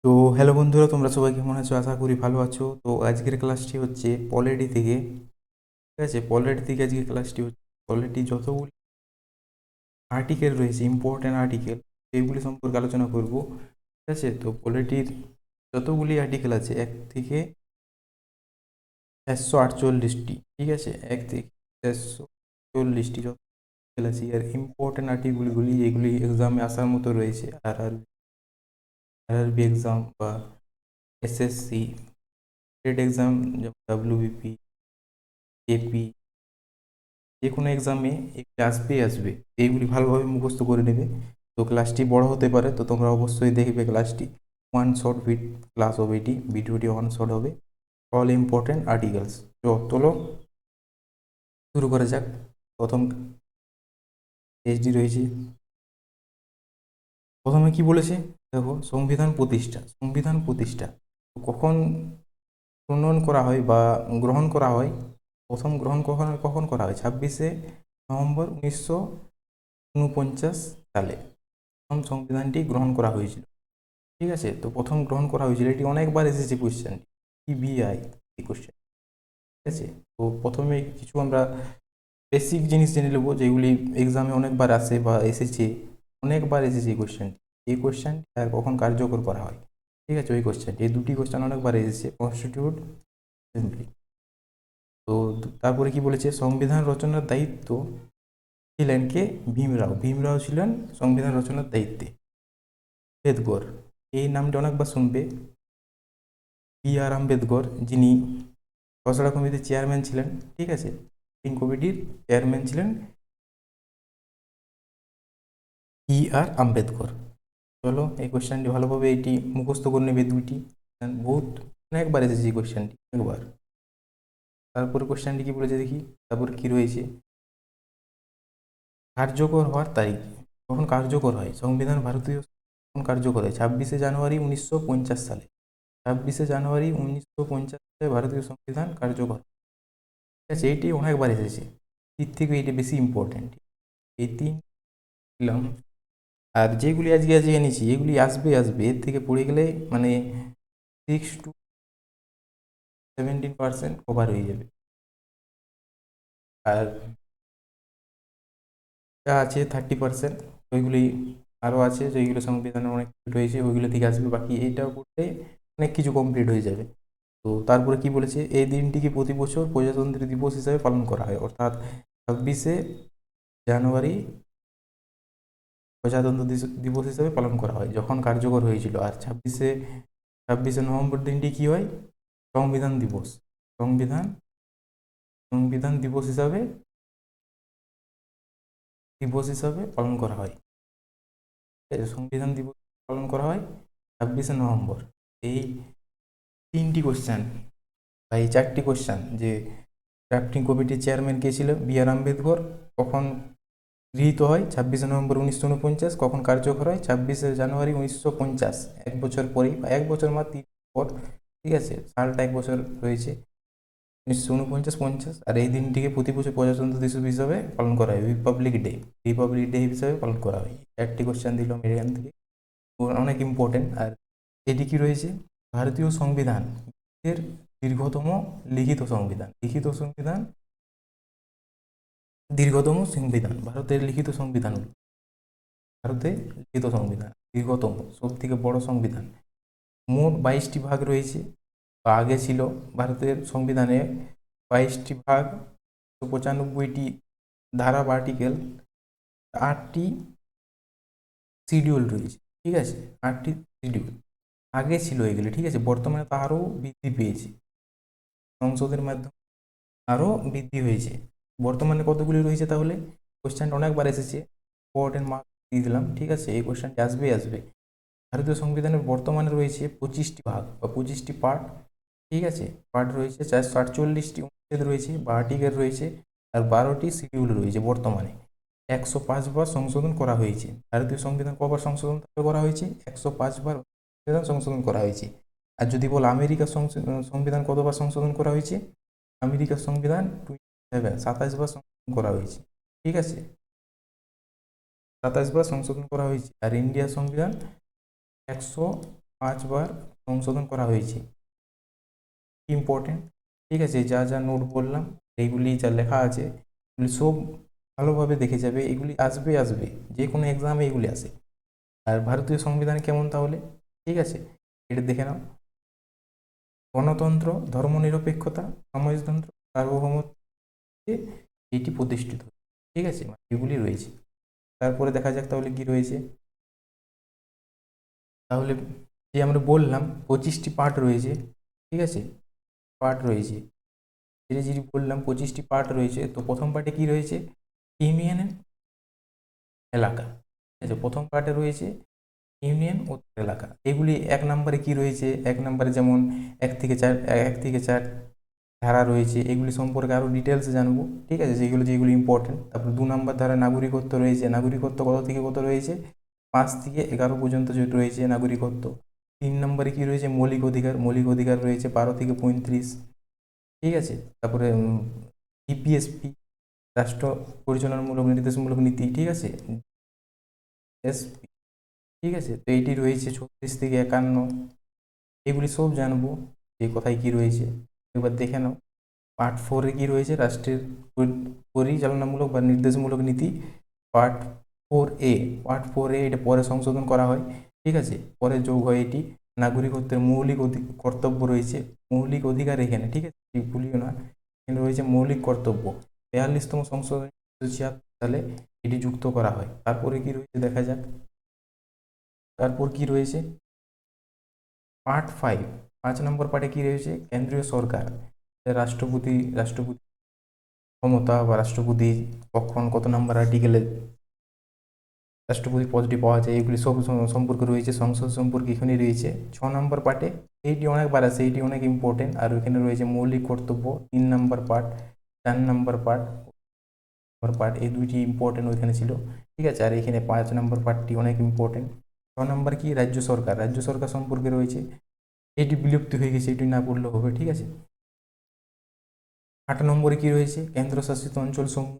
তো হ্যালো বন্ধুরা, তোমরা সবাই কেমন আছো? আশা করি ভালো আছো। তো আজকের ক্লাসটি হচ্ছে পলিটি থেকে। ঠিক আছে, পলিটি থেকে আজকের ক্লাসটি হচ্ছে পলিটি যতগুলি আর্টিকেল রয়েছে, ইম্পর্টেন্ট আর্টিকেল, সেইগুলি সম্পর্কে আলোচনা করব। ঠিক আছে, তো পলিটির যতগুলি আর্টিকেল আছে 1 থেকে 448টি। ঠিক আছে, 1 থেকে 448টি যত article আছে, এর ইম্পর্টেন্ট আর্টিকেলগুলি যেগুলি এক্সামে আসার মতো রয়েছে, আর এক্সাম বা এসএসসি স্টেট এক্সাম, যেমন ডাব্লিউবিপি, এপি, যে কোনো এক্সামে এগুলি আসবে। এইগুলি ভালোভাবে মুখস্থ করে নেবে। তো ক্লাসটি বড় হতে পারে, তো তোমরা অবশ্যই দেখবে ক্লাসটি। ওয়ান শর্ট ক্লাস হবে এটি, ভিডিওটি ওয়ান শর্ট হবে। All important articles. তো চলো শুরু করা যাক। প্রথম পেজটি রয়েছে, প্রথমে কি বলেছে দেখো, সংবিধান প্রতিষ্ঠা তো কখন প্রণয়ন করা হয় বা গ্রহণ করা হয়? প্রথম গ্রহণ কখন কখন করা হয়? 26শে নভেম্বর 1949 সালে প্রথম সংবিধানটি গ্রহণ করা হয়েছিল। ঠিক আছে, তো প্রথম গ্রহণ করা হয়েছিল, এটি অনেকবার এসেছে কোশ্চেন, ইবিআই এই কোশ্চেন। ঠিক আছে, তো প্রথমে কিছু আমরা বেসিক জিনিস জেনে নেবো, যেগুলি এক্সামে অনেকবার আসে বা এসেছে, অনেকবার এসেছে এই কোশ্চেনটি আর কখন কার্যকর করা হয়। ঠিক আছে, ওই কোশ্চেনটি, এই দুটি কোশ্চেন অনেকবার এসেছে কনস্টিটিউট অ্যাসেম্বলি। তো তারপরে কি বলেছে, সংবিধান রচনার দায়িত্ব ছিলেন কে? ভীমরাও ছিলেন সংবিধান রচনার দায়িত্বে। আম্বেদকর, এই নামটা অনেকবার শুনবে। আম্বেদকর, যিনি খসড়া কমিটির চেয়ারম্যান ছিলেন। ঠিক আছে, কমিটির চেয়ারম্যান ছিলেন আম্বেদকর। চলো এই কোশ্চেনটি ভালোভাবে এটি মুখস্থ করে নেবে, দুইটি বহুত অনেকবার এসেছে এই কোশ্চেনটি, একবার। তারপরে কোশ্চেনটি কি বলেছে দেখি, তারপর কি রয়েছে, কার্যকর হওয়ার তারিখ। কখন কার্যকর হয় সংবিধান ভারতীয়? কখন কার্যকর হয়? 26শে জানুয়ারি 1950 সালে। 26শে জানুয়ারি 1950 সালে ভারতীয় সংবিধান কার্যকর। ঠিক আছে, এইটি অনেকবার এসেছে, এর থেকে এইটা বেশি ইম্পর্টেন্ট। এই তিন দিলাম। আর যেগুলি আজকে আজকে এনেছি এগুলি আসবে এর থেকে পড়ে গেলে মানে 6 to 17% কভার হয়ে যাবে। আর যা আছে 30% ওইগুলি আরও আছে, যেগুলো সংবিধানে অনেক রয়েছে ওইগুলো থেকে আসবে, বাকি এইটাও করতে অনেক কিছু কমপ্লিট হয়ে যাবে। তো তারপরে কি বলেছে, এই দিনটিকে প্রতি বছর প্রজাতন্ত্র দিবস হিসাবে পালন করা হয়, অর্থাৎ 26শে জানুয়ারি প্রজাতন্ত্র দিবস হিসাবে পালন করা হয়, যখন কার্যকর হয়েছিল। আর ছাব্বিশে নভেম্বর দিনটি কি হয়? সংবিধান দিবস। সংবিধান সংবিধান দিবস হিসাবে পালন করা হয়। ঠিক আছে, সংবিধান দিবস পালন করা হয় 26শে নভেম্বর। এই তিনটি কোশ্চেন বা এই চারটি কোশ্চেন, যে ড্রাফটিং কমিটির চেয়ারম্যান কে ছিল? আম্বেদকর। কখন গৃহীত হয়? 26শে নভেম্বর 1949। কখন কার্যকর হয়? 26শে জানুয়ারি 1950। 1 বছর পরেই বা 1 বছর মাত্র পর। ঠিক আছে, সালটা 1 বছর রয়েছে, 1949-50। আর এই দিনটিকে প্রতি বছর প্রজাতন্ত্র দিবস হিসাবে পালন করা হয়, রিপাবলিক ডে হিসাবে পালন করা হয়। একটি কোশ্চেন দিলাম এখান থেকে, অনেক ইম্পর্টেন্ট। আর এটি কি রয়েছে, ভারতীয় সংবিধান এর দীর্ঘতম লিখিত সংবিধান। ভারতের লিখিত সংবিধান, দীর্ঘতম, সব থেকে বড় সংবিধান। মোট 22টি ভাগ রয়েছে, বা আগে ছিল ভারতের সংবিধানে 22টি ভাগ, 95টি ধারা বা আর্টিকেল, 8টি শিডিউল রয়েছে। ঠিক আছে, 8টি শিডিউল আগে ছিল এগুলি। ঠিক আছে, বর্তমানে তা আরও বৃদ্ধি পেয়েছে, সংসদের মাধ্যমে আরও বৃদ্ধি হয়েছে। বর্তমানে কতগুলি রয়েছে তাহলে? কোশ্চেনটা অনেকবার এসেছে, ইম্পর্টেন্ট মার্ক দিয়ে দিলাম। ঠিক আছে, এই কোশ্চেনটি আসবে। ভারতীয় সংবিধানের বর্তমানে রয়েছে 25টি ভাগ বা 25টি পার্ট। ঠিক আছে, পার্ট রয়েছে, 448টি অনুচ্ছেদ রয়েছে বা আর্টিকেল রয়েছে, আর 12টি শিডিউল রয়েছে। বর্তমানে 105 বার সংশোধন করা হয়েছে। ভারতীয় সংবিধান কবার সংশোধন করা হয়েছে? 105 বার সংশোধন করা হয়েছে। আর যদি বল আমেরিকার সংবিধান কতবার সংশোধন করা হয়েছে? আমেরিকার সংবিধান 27 বার সংশোধন করা হয়েছে। ঠিক আছে, 27 বার সংশোধন করা হয়েছে। আর ইন্ডিয়ার সংবিধান 5 বার সংশোধন করা হয়েছে। ইম্পর্টেন্ট, ঠিক আছে। যা যা নোট বললাম এইগুলি যা লেখা আছে এগুলি সব ভালোভাবে দেখে যাবে, এগুলি আসবে আসবে যে কোনো এক্সামে এগুলি আসে। আর ভারতীয় সংবিধান কেমন তাহলে, ঠিক আছে, এটা দেখে নাও। গণতন্ত্র, ধর্মনিরপেক্ষতা, সমাজতন্ত্র, সার্বভৌমত্বে এটি প্রতিষ্ঠিত, ঠিক আছে, এগুলি রয়েছে। তারপরে দেখা যাক তাহলে কি রয়েছে। তাহলে যে আমরা বললাম 25টি পার্ট রয়েছে, ঠিক আছে, পার্ট রয়েছে, ধীরে ধীরে বললাম 25টি পার্ট রয়েছে। তো প্রথম পার্টে কি রয়েছে, ইউনিয়ন এলাকা, ঠিক আছে, প্রথম পার্টে রয়েছে ইউনিয়ন ও এলাকা। এগুলি 1 নম্বরে কি রয়েছে, 1 নম্বরে যেমন 1 থেকে 4 ধারা রয়েছে, এগুলি সম্পর্কে আরও ডিটেলস জানবো, ঠিক আছে, যেগুলো যেগুলো ইম্পর্টেন্ট। তারপর 2 নম্বর ধারা নাগরিকত্ব রয়েছে, নাগরিকত্ব কত থেকে কত রয়েছে, 5 থেকে 11 পর্যন্ত যেটা রয়েছে নাগরিকত্ব। 3 নম্বরে কি রয়েছে, মৌলিক অধিকার, মৌলিক অধিকার রয়েছে 12 থেকে 35, ঠিক আছে। তারপরে ইপিএসপি, রাষ্ট্র পরিচালনামূলক নির্দেশমূলক নীতি, ঠিক আছে, এসপি, ঠিক আছে। তো এইটি রয়েছে 36 থেকে 51, এগুলি সব জানবো যে কোথায় কি রয়েছে। এবার দেখে নাও পার্ট 4-এ কি রয়েছে, রাষ্ট্রের পরিচালনামূলক বা নির্দেশমূলক নীতি। পার্ট 4A, পার্ট 4A এটা পরে সংশোধন করা হয়, ঠিক আছে, পরে যোগ হয় এটি। নাগরিকত্বের মৌলিক কর্তব্য রয়েছে, মৌলিক অধিকার এখানে, ঠিক আছে, ভুলিও না, এখানে রয়েছে মৌলিক কর্তব্য। 42তম সংশোধনী 1976 সালে এটি যুক্ত করা হয়। তারপরে কি রয়েছে দেখা যাক। তারপর কি রয়েছে পার্ট 5, 5 নম্বর পার্টে কি রয়েছে, কেন্দ্রীয় সরকার, রাষ্ট্রপতি ক্ষমতা বা রাষ্ট্রপতি কখন কত নম্বর আর্টিকেলে রাষ্ট্রপতি পদটি পাওয়া যায়, এগুলি সব সম্পর্কে রয়েছে, সংসদ সম্পর্কে এখানে রয়েছে। 6 নম্বর পার্টে এইটি অনেকবার আছে, এইটি অনেক ইম্পর্টেন্ট, আর এখানে রয়েছে মৌলিক কর্তব্য। 3 নম্বর পার্ট, 4 নম্বর পার্ট এই দুইটি ইম্পর্টেন্ট ওইখানে ছিল, ঠিক আছে। আর এখানে 5 নম্বর পার্টটি অনেক ইম্পর্টেন্ট। 6 নম্বর কি, রাজ্য সরকার, রাজ্য সরকার সম্পর্কে রয়েছে, এটি বিলুপ্তি হয়ে গেছে, এটি না পড়লেও হবে, ঠিক আছে। 8 নম্বরে কি রয়েছে, কেন্দ্রশাসিত অঞ্চল সমূহ।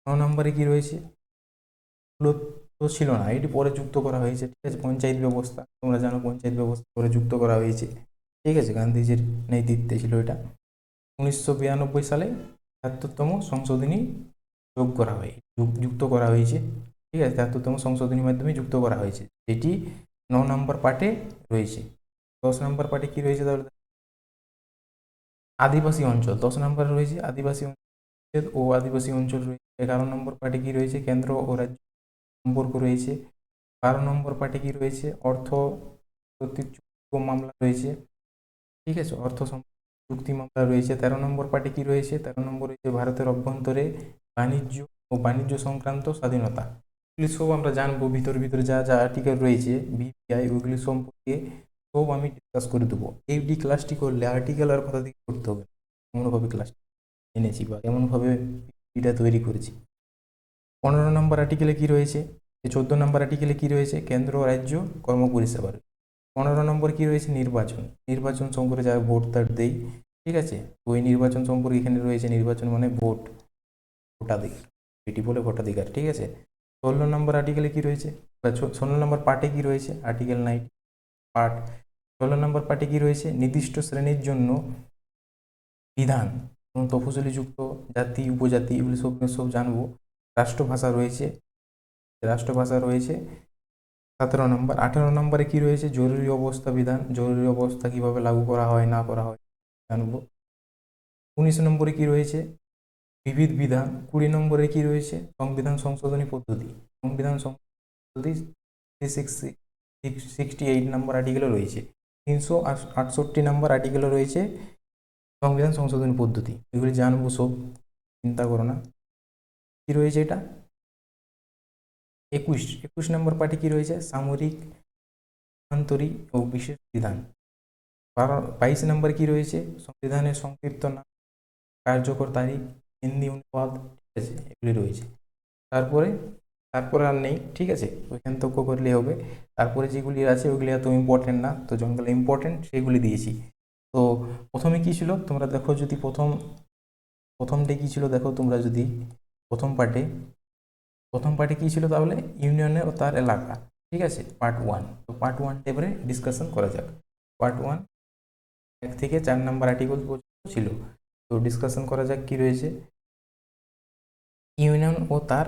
9 নম্বরে কি রয়েছে, তো ছিল না, এটি পরে যুক্ত করা হয়েছে, ঠিক আছে। পঞ্চায়েত ব্যবস্থা, তোমরা জানো পঞ্চায়েত ব্যবস্থা পরে যুক্ত করা হয়েছে, ঠিক আছে, গান্ধীজির নেতৃত্বে ছিল এটা। 1992 সালে 73তম সংশোধনী যোগ করা হয়, যুক্ত করা হয়েছে, ঠিক আছে, 73তম সংশোধনীর মাধ্যমে যুক্ত করা হয়েছে, যেটি 9 নম্বর পার্টে রয়েছে। 10 নম্বর পার্টে কি রয়েছে তাহলে, আদিবাসী অঞ্চল, 10 নম্বরে রয়েছে আদিবাসী অঞ্চল ও আদিবাসী অঞ্চল রয়েছে। 11 নম্বর পার্টে কি রয়েছে, কেন্দ্র ও রাজ্য সম্পর্ক রয়েছে। 12 নম্বর পার্টে কি রয়েছে, অর্থ মামলা রয়েছে, ঠিক আছে, অর্থ চুক্তি মামলা রয়েছে। 13 নম্বর পার্টে কি রয়েছে, 13 নম্বর রয়েছে ভারতের অভ্যন্তরে বাণিজ্য সংক্রান্ত স্বাধীনতা। এগুলি সব আমরা জানবো, ভিতরে যা যা আর্টিকেল রয়েছে ভিপিআই ওইগুলি সম্পর্কে সব আমি ডিসকাস করে দেবো। এই ক্লাসটি করলে আর্টিকেল আর কথা থেকে করতে হবে, এমনভাবে ক্লাস এনেছি বা এমনভাবে এটা তৈরি করেছি। 15 নম্বর আর্টিকেলে কি রয়েছে, 14 নম্বর আর্টিকেলে কি রয়েছে, কেন্দ্র ও রাজ্য কর্ম পরিষেবা। 15 নম্বর কি রয়েছে, নির্বাচন সম্পর্কে যারা ভোট তার দেই, ঠিক আছে, ওই নির্বাচন সম্পর্কে এখানে রয়েছে, নির্বাচন মানে ভোটাধিকার, এটি বলে ভোটাধিকার, ঠিক আছে। 16 নম্বর আর্টিকেলে কি রয়েছে, 16 নম্বর পার্টে কি রয়েছে, আর্টিকেল 9 পার্ট 16 নম্বর পার্টে কি রয়েছে, নির্দিষ্ট শ্রেণীর জন্য বিধান, তফসিলিযুক্ত জাতি উপজাতি এগুলি সব জানবো। রাষ্ট্রভাষা রয়েছে 17 নম্বর। 18 নম্বরে কি রয়েছে, জরুরি অবস্থা বিধান, জরুরি অবস্থা কিভাবে লাগু করা হয় না করা হয় জানবো। 19 নম্বরে কি রয়েছে, বিবিধ বিধান। 20 নম্বরে কি রয়েছে, সংবিধান সংশোধনী পদ্ধতি, সংবিধান সংশোধনী 68 নম্বর আর্টিকেলে রয়েছে। 368 নম্বর আর্টিকেলে রয়েছে সংবিধান সংশোধনী পদ্ধতি, এগুলি জানবো সব, চিন্তা করো না। কি রয়েছে এটা 21 নম্বর পার্টে কি রয়েছে, সামরিক আন্তরিক ও বিশেষ বিধান। 22 নম্বরে কি রয়েছে, সংবিধানের সংক্ষিপ্ত নাম, কার্যকর তারিখ, হিন্দি অনুবাদ, ঠিক আছে, এগুলি রয়েছে। তারপরে আর নেই, ঠিক আছে, ওইখান তক্য করলে হবে। তারপরে যেগুলি আছে ওইগুলি এত ইম্পর্টেন্ট না, তো যেগুলো ইম্পর্টেন্ট সেগুলি দিয়েছি। তো প্রথমে কি ছিল, তোমরা দেখো যদি প্রথমটা কি ছিল, দেখো তোমরা যদি প্রথম পার্টে কি ছিল তাহলে, ইউনিয়নে ও তার এলাকা, ঠিক আছে, পার্ট 1। তো পার্ট 1 এবারে ডিসকাশন করা যাক। পার্ট 1 1 থেকে 4 নাম্বার আর্টিকেল পর্যন্ত ছিল। তো ডিসকাশন করা যাক কি রয়েছে। ইউনিয়ন ও তার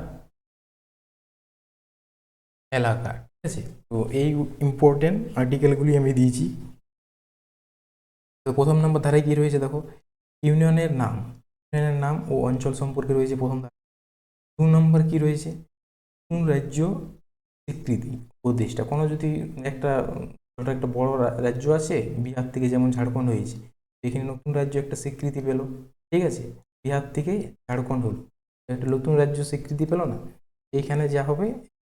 এলাকা, ঠিক আছে। তো এই ইম্পর্টেন্ট আর্টিকেলগুলি আমি দিয়েছি। তো প্রথম নম্বর ধারায় কি রয়েছে দেখো, ইউনিয়নের নাম, ইউনিয়নের নাম ও অঞ্চল সম্পর্কে রয়েছে প্রথম ধারা। 2 নম্বর কি রয়েছে, কোন রাজ্য স্বীকৃতি উপদেষ্টা। কোনো যদি একটা ছোট একটা বড় রাজ্য আছে, বিহার থেকে যেমন ঝাড়খণ্ড হয়েছে, এখানে নতুন রাজ্য একটা স্বীকৃতি পেলো, ঠিক আছে, বিহার থেকে ঝাড়খণ্ড হলো, একটা নতুন রাজ্য স্বীকৃতি পেলো না, এইখানে যা হবে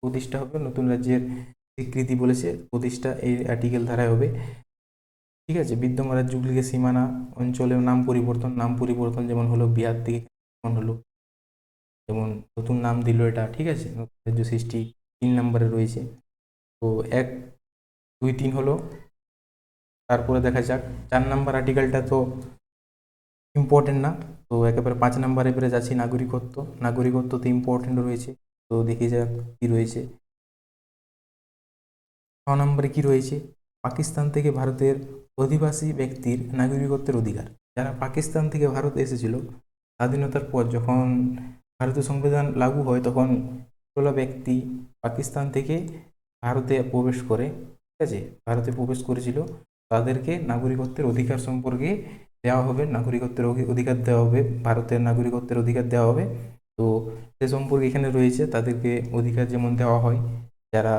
প্রতিষ্ঠা হবে, নতুন রাজ্যের স্বীকৃতি বলেছে প্রতিষ্ঠা এই আর্টিকেল ধারায় হবে, ঠিক আছে। বিদ্যমান রাজ্যগুলিকে সীমানা, অঞ্চলের নাম পরিবর্তন যেমন হলো বিহার থেকে ঝাড়খণ্ড হলো, যেমন নতুন নাম দিল এটা, ঠিক আছে, নতুন রাজ্য সৃষ্টি 3 নম্বরে রয়েছে। তো 1 2 3 হলো। তারপরে দেখা যাক 4 নাম্বার আর্টিকেলটা তো ইম্পর্টেন্ট না, তো একেবারে 5 নাম্বারে এবারে যাচ্ছি, নাগরিকত্ব। নাগরিকত্ব তো ইম্পর্টেন্ট রয়েছে, তো দেখি যাক কি রয়েছে। 6 নম্বরে কি রয়েছে, পাকিস্তান থেকে ভারতের অধিবাসী ব্যক্তির নাগরিকত্বের অধিকার। যারা পাকিস্তান থেকে ভারত এসেছিল স্বাধীনতার পর, যখন ভারতীয় সংবিধান লাগু হয়, তখন কোনো ব্যক্তি পাকিস্তান থেকে ভারতে প্রবেশ করে, ঠিক আছে, ভারতে প্রবেশ করেছিল, তাদেরকে নাগরিকত্বের অধিকার সম্পর্কে দেওয়া হবে, নাগরিকত্বের অধিকার দেওয়া হবে, ভারতের নাগরিকত্বের অধিকার দেওয়া হবে। তো সে সম্পর্কে এখানে রয়েছে, তাদেরকে অধিকার যেমন দেওয়া হয়, যারা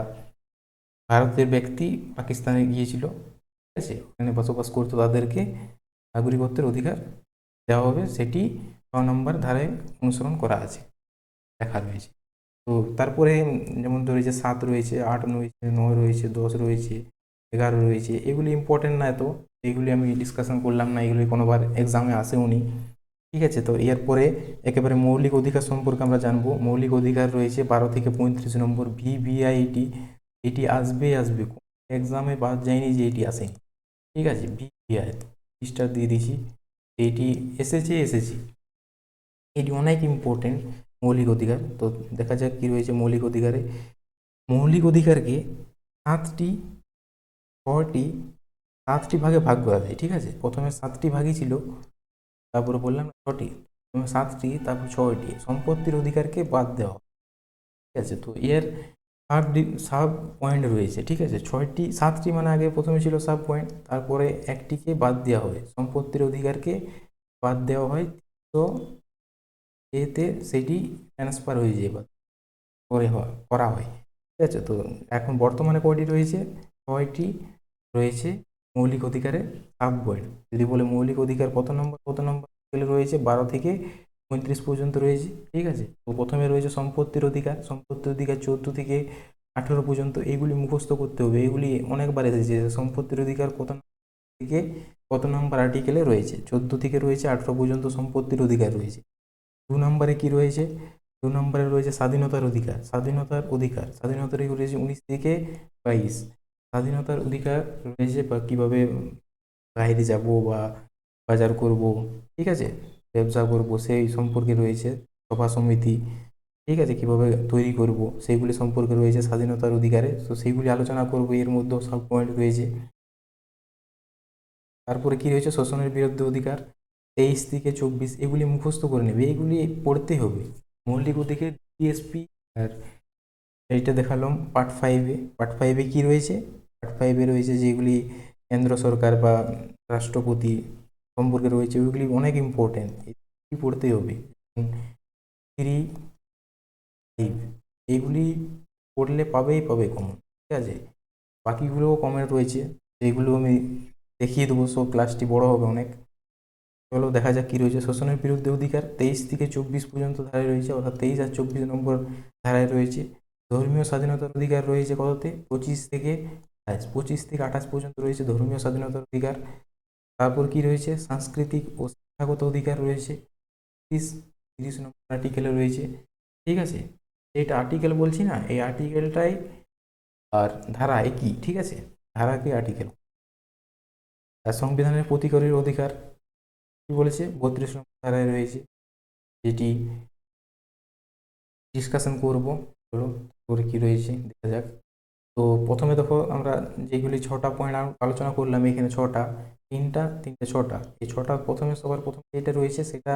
ভারতের ব্যক্তি পাকিস্তানে গিয়েছিল, ঠিক আছে, ওখানে বসবাস করতো, তাদেরকে নাগরিকত্বের অধিকার দেওয়া হবে, সেটি 6 নম্বর ধারায় অনুসরণ করা আছে, লেখা রয়েছে। তো তারপরে যেমন রয়েছে 7 রয়েছে, 8 রয়েছে, 9 রয়েছে, 10 রয়েছে, 11 রয়েছে, এগুলি ইম্পর্টেন্ট না এত, এগুলি আমি ডিসকাশন করলাম না, এগুলি কোনোবার এক্সামে আসেও নি, ঠিক আছে। তো এরপরে একেবারে মৌলিক অধিকার সম্পর্কে আমরা জানবো। মৌলিক অধিকার রয়েছে 12 থেকে 35 নম্বর, ভিভিআইটি, এটি আসবে এক্সামে বাদ যায়নি যে এটি আসেনি, ঠিক আছে, ভিভিআই স্টার দিয়ে দিয়েছি, এটি এসেছে। এটি অনেক ইম্পর্টেন্ট মৌলিক অধিকার। তো দেখা যাক কি রয়েছে মৌলিক অধিকারে। মৌলিক অধিকারকে 7টি 6টি 7টি ভাগে ভাগ করা যায়, ঠিক আছে। প্রথমে 7টি ভাগই ছিল, তারপরে বললাম 6টি, প্রথমে 7টি, তারপর 6টি সম্পত্তির অধিকারকে বাদ দেওয়া, ঠিক আছে। তো এর সাব পয়েন্ট রয়েছে, ঠিক আছে, 6টি 7টি মানে আগে প্রথমে ছিল সাব পয়েন্ট, তারপরে একটিকে বাদ দেওয়া হয়, সম্পত্তির অধিকারকে বাদ দেওয়া হয়, তো এতে সেটি ট্রান্সফার হয়ে যায় বা করা হয়, ঠিক আছে। তো এখন বর্তমানে কয়টি রয়েছে, 6টি রয়েছে মৌলিক অধিকারের সাব পয়েন্ট। যদি বলে মৌলিক অধিকার কত নম্বর রয়েছে, 12 থেকে 35 পর্যন্ত রয়েছে, ঠিক আছে। তো প্রথমে রয়েছে সম্পত্তির অধিকার, 14 থেকে 18 পর্যন্ত, এইগুলি মুখস্থ করতে হবে, এগুলি অনেকবার এসেছে, সম্পত্তির অধিকার থেকে কত নম্বর আর্টিকেলে রয়েছে, 14 থেকে রয়েছে 18 পর্যন্ত সম্পত্তির অধিকার রয়েছে। 2 নম্বরে কি রয়েছে, 2 নম্বরে রয়েছে স্বাধীনতার অধিকার, স্বাধীনতার রয়েছে 19 থেকে 22, স্বাধীনতার অধিকার রয়েছে, বা কীভাবে বাইরে যাব বা বাজার করব, ঠিক আছে, ব্যবসা করব, সেই সম্পর্কে রয়েছে, সভা সমিতি, ঠিক আছে, কীভাবে তৈরি করব, সেইগুলি সম্পর্কে রয়েছে স্বাধীনতার অধিকারে। তো সেইগুলি আলোচনা করব, এর মধ্যেও সব পয়েন্ট রয়েছে। তারপরে কি রয়েছে, শোষণের বিরুদ্ধে অধিকার 23 থেকে 24, এগুলি মুখস্থ করে নেবে, এগুলি পড়তে হবে। মৌলিক অধিকার ডিএসপি। আর এইটা দেখালাম পার্ট 5-এ কি রয়েছে, পার্ট 5-এ রয়েছে যেগুলি কেন্দ্র সরকার বা রাষ্ট্রপতি সম্পর্কে রয়েছে, ওইগুলি অনেক ইম্পর্টেন্ট, এগুলি পড়তে হবে। 3, 5 এইগুলি পড়লে পাবে কমন, ঠিক আছে। বাকিগুলোও কমন রয়েছে, সেইগুলো আমি দেখিয়ে দেবো, সব ক্লাসটি বড় হবে অনেক। চলো দেখা যাক কি রয়েছে। শোষণের বিরুদ্ধে অধিকার 23 থেকে 24 পর্যন্ত ধারায় রয়েছে, অর্থাৎ 23 আর 24 নম্বর ধারায় রয়েছে। ধর্মীয় স্বাধীনতার অধিকার রয়েছে কততে, 25 থেকে 28 পর্যন্ত রয়েছে ধর্মীয় স্বাধীনতার অধিকার। তারপর কি রয়েছে, সাংস্কৃতিক ও শিক্ষাগত অধিকার রয়েছে 30 নম্বর আর্টিকেলে রয়েছে, ঠিক আছে। এইটা আর্টিকেল বলছি না, এই আর্টিকেলটাই আর ধারা একই, ঠিক আছে, ধারা কি আর্টিকেল। আর সংবিধানের প্রতিকারের অধিকার কি বলেছে, 32 নম্বর ধারায় রয়েছে, যেটি ডিসকাশন করব। চলো তারপরে কি রয়েছে দেখা যাক। তো তো প্রথমে দেখো আমরা যেগুলি 6টা পয়েন্ট আলোচনা করলাম, এখানে 6টা, 3টা 3টে 6টা, এই 6টা প্রথমে সবার প্রথমে যেটা রয়েছে সেটা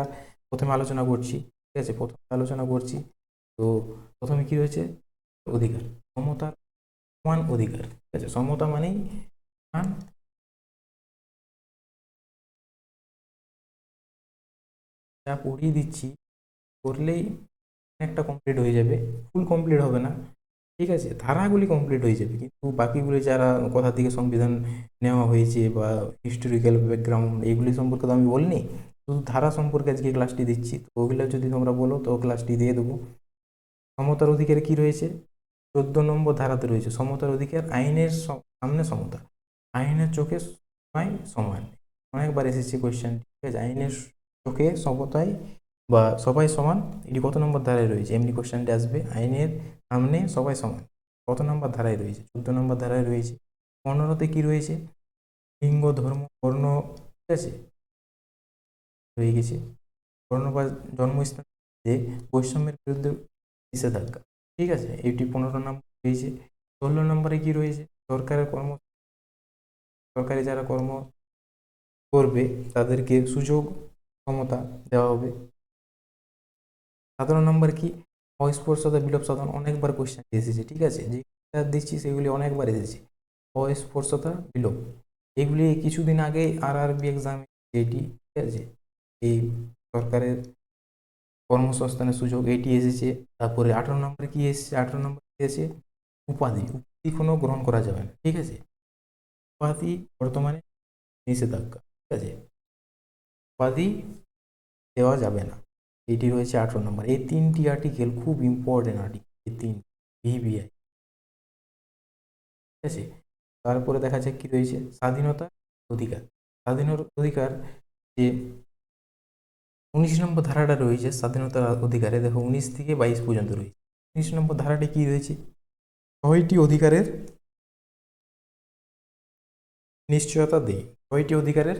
প্রথমে আলোচনা করছি। ঠিক আছে, প্রথমে আলোচনা করছি। তো প্রথমে কি রয়েছে? অধিকার, সমতার সমান অধিকার। ঠিক আছে, সমতা মানেই সমান। যা পড়িয়ে দিচ্ছি করলেই একটা কমপ্লিট হয়ে যাবে, ফুল কমপ্লিট হবে না। ঠিক আছে, ধারাগুলি কমপ্লিট হয়ে যাবে, কিন্তু বাকিগুলি যারা কোথা থেকে সংবিধান নেওয়া হয়েছে বা হিস্টোরিক্যাল ব্যাকগ্রাউন্ড এগুলি সম্পর্কে তো আমি বলিনি, শুধু ধারা সম্পর্কে আজকে ক্লাসটি দিচ্ছি। তো ওগুলো যদি তোমরা বলো তো ক্লাসটি দিয়ে দেবো। সমতার অধিকারে কি রয়েছে? 14 নম্বর ধারাতে রয়েছে সমতার অধিকার, আইনের সামনে সমতা, আইনের চোখে সবাই সমান। অনেকবার এসেছে কোয়েশ্চেন। ঠিক আছে, আইনের চোখে সমতায় বা সবাই সমান, এটি কত নম্বর ধারায় রয়েছে? এমনি কোয়েশ্চেনটি আসবে, আইনের সামনে সবাই সমান কত নম্বর ধারায় রয়েছে? 14 নম্বর ধারায় রয়েছে। 15তে কি রয়েছে? লিঙ্গ, ধর্ম, বর্ণ, ঠিক আছে, হয়ে গেছে। বর্ণ বা জন্মস্থান যে বৈষম্যের বিরুদ্ধে নিষেধাজ্ঞা। ঠিক আছে, এটি 15 নম্বর রয়েছে। 16 নম্বরে কি রয়েছে? সরকারের সরকারি যারা কর্ম করবে তাদেরকে সুযোগ ক্ষমতা দেওয়া হবে। 17 নম্বর কি? অস্পৃশ্যতা বিলোপ সাধন, অনেকবার কোশ্চেন এসেছে। ঠিক আছে, যে দিচ্ছি সেগুলি অনেকবার এসেছে। অস্পৃশ্যতা বিলোপ, এগুলি কিছুদিন আগে আরআরবি এক্সামে এটি, ঠিক আছে, এই সরকারের কর্মসংস্থানের সুযোগ এটি এসেছে। তারপরে 18 নম্বরে কি এসেছে? 18 নম্বর এসেছে উপাধি, উপাধি কোনো গ্রহণ করা যাবে না। ঠিক আছে, উপাধি বর্তমানে নিষেধাজ্ঞা। ঠিক আছে, উপাধি দেওয়া যাবে না, এটি রয়েছে 18 নম্বর। এই 3টি আর্টিকেল খুব ইম্পর্টেন্ট আর্টিকেল, এই 3 ভিভিআই। ঠিক আছে, তারপরে দেখা যাক কি রয়েছে। স্বাধীনতা অধিকার, স্বাধীনতার অধিকার যে 19 নম্বর ধারাটা রয়েছে স্বাধীনতার অধিকারে, দেখো 19 থেকে 22 পর্যন্ত রয়েছে। 19 নম্বর ধারাটি কি রয়েছে? 6টি অধিকারের নিশ্চয়তা দেয়। 6টি অধিকারের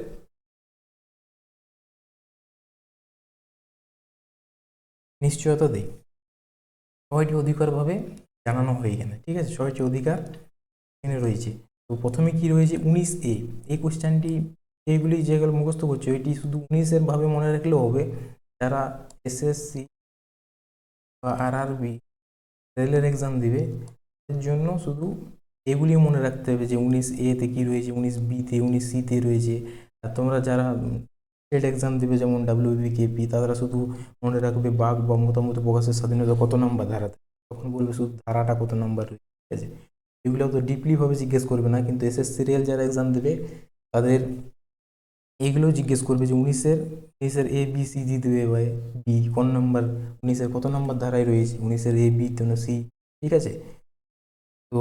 নিশ্চয়তা দেয়, 6টি অধিকার ভাবে জানানো হয় এখানে। ঠিক আছে, 6টি অধিকার এখানে রয়েছে। তো প্রথমে কি রয়েছে? 19A, এই কোশ্চেনটি এইগুলি যেগুলো মুখস্থ করছে ওইটি শুধু 19-এর ভাবে মনে রাখলেও হবে। যারা এসএসসি বা আরআরবি রেলের এক্সাম দিবে এর জন্য শুধু এগুলি মনে রাখতে হবে যে 19A-তে কী রয়েছে, 19B-তে, 19C-তে রয়েছে। আর তোমরা যারা স্টেট এক্সাম দিবে যেমন WBKP, তারা শুধু মনে রাখবে বাক বা মতামত প্রকাশের স্বাধীনতা কত নম্বর ধারাতে, তখন বলবে শুধু ধারাটা কত নম্বর রয়েছে। ঠিক আছে, এগুলো তো ডিপলিভাবে জিজ্ঞেস করবে না, কিন্তু এসএসসি রেল যারা এক্সাম দেবে তাদের এগুলোও জিজ্ঞেস করবে যে 19-এর ABCD দেবে বা বি কোন নম্বর, 19-এর কত নম্বর ধারায় রয়েছে, 19-এর AB কেন সি। ঠিক আছে, তো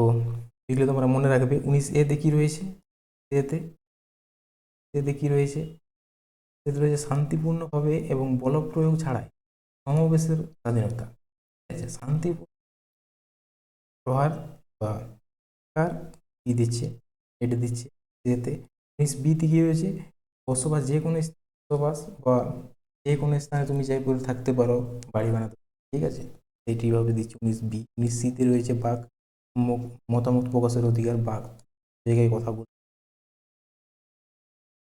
এগুলো তোমরা মনে রাখবে। 19A-তে কি রয়েছে? এতে এতে কি রয়েছে? এতে রয়েছে শান্তিপূর্ণভাবে এবং বল প্রয়োগ ছাড়াই সমাবেশের স্বাধীনতা। ঠিক আছে, শান্তিপূর্ণ প্রহার বা কার কি দিচ্ছে, এটা দিচ্ছে এতে। 19B-তে কি রয়েছে? বসবাস, যে কোনো বসবাস বা যে কোনো স্থানে তুমি চাই করে থাকতে পারো, বাড়ি বানাতে। ঠিক আছে, এইটিভাবে দিচ্ছে 19B। 19C-তে রয়েছে বাক মতামত প্রকাশের অধিকার, বাক জায়গায় কথা বল।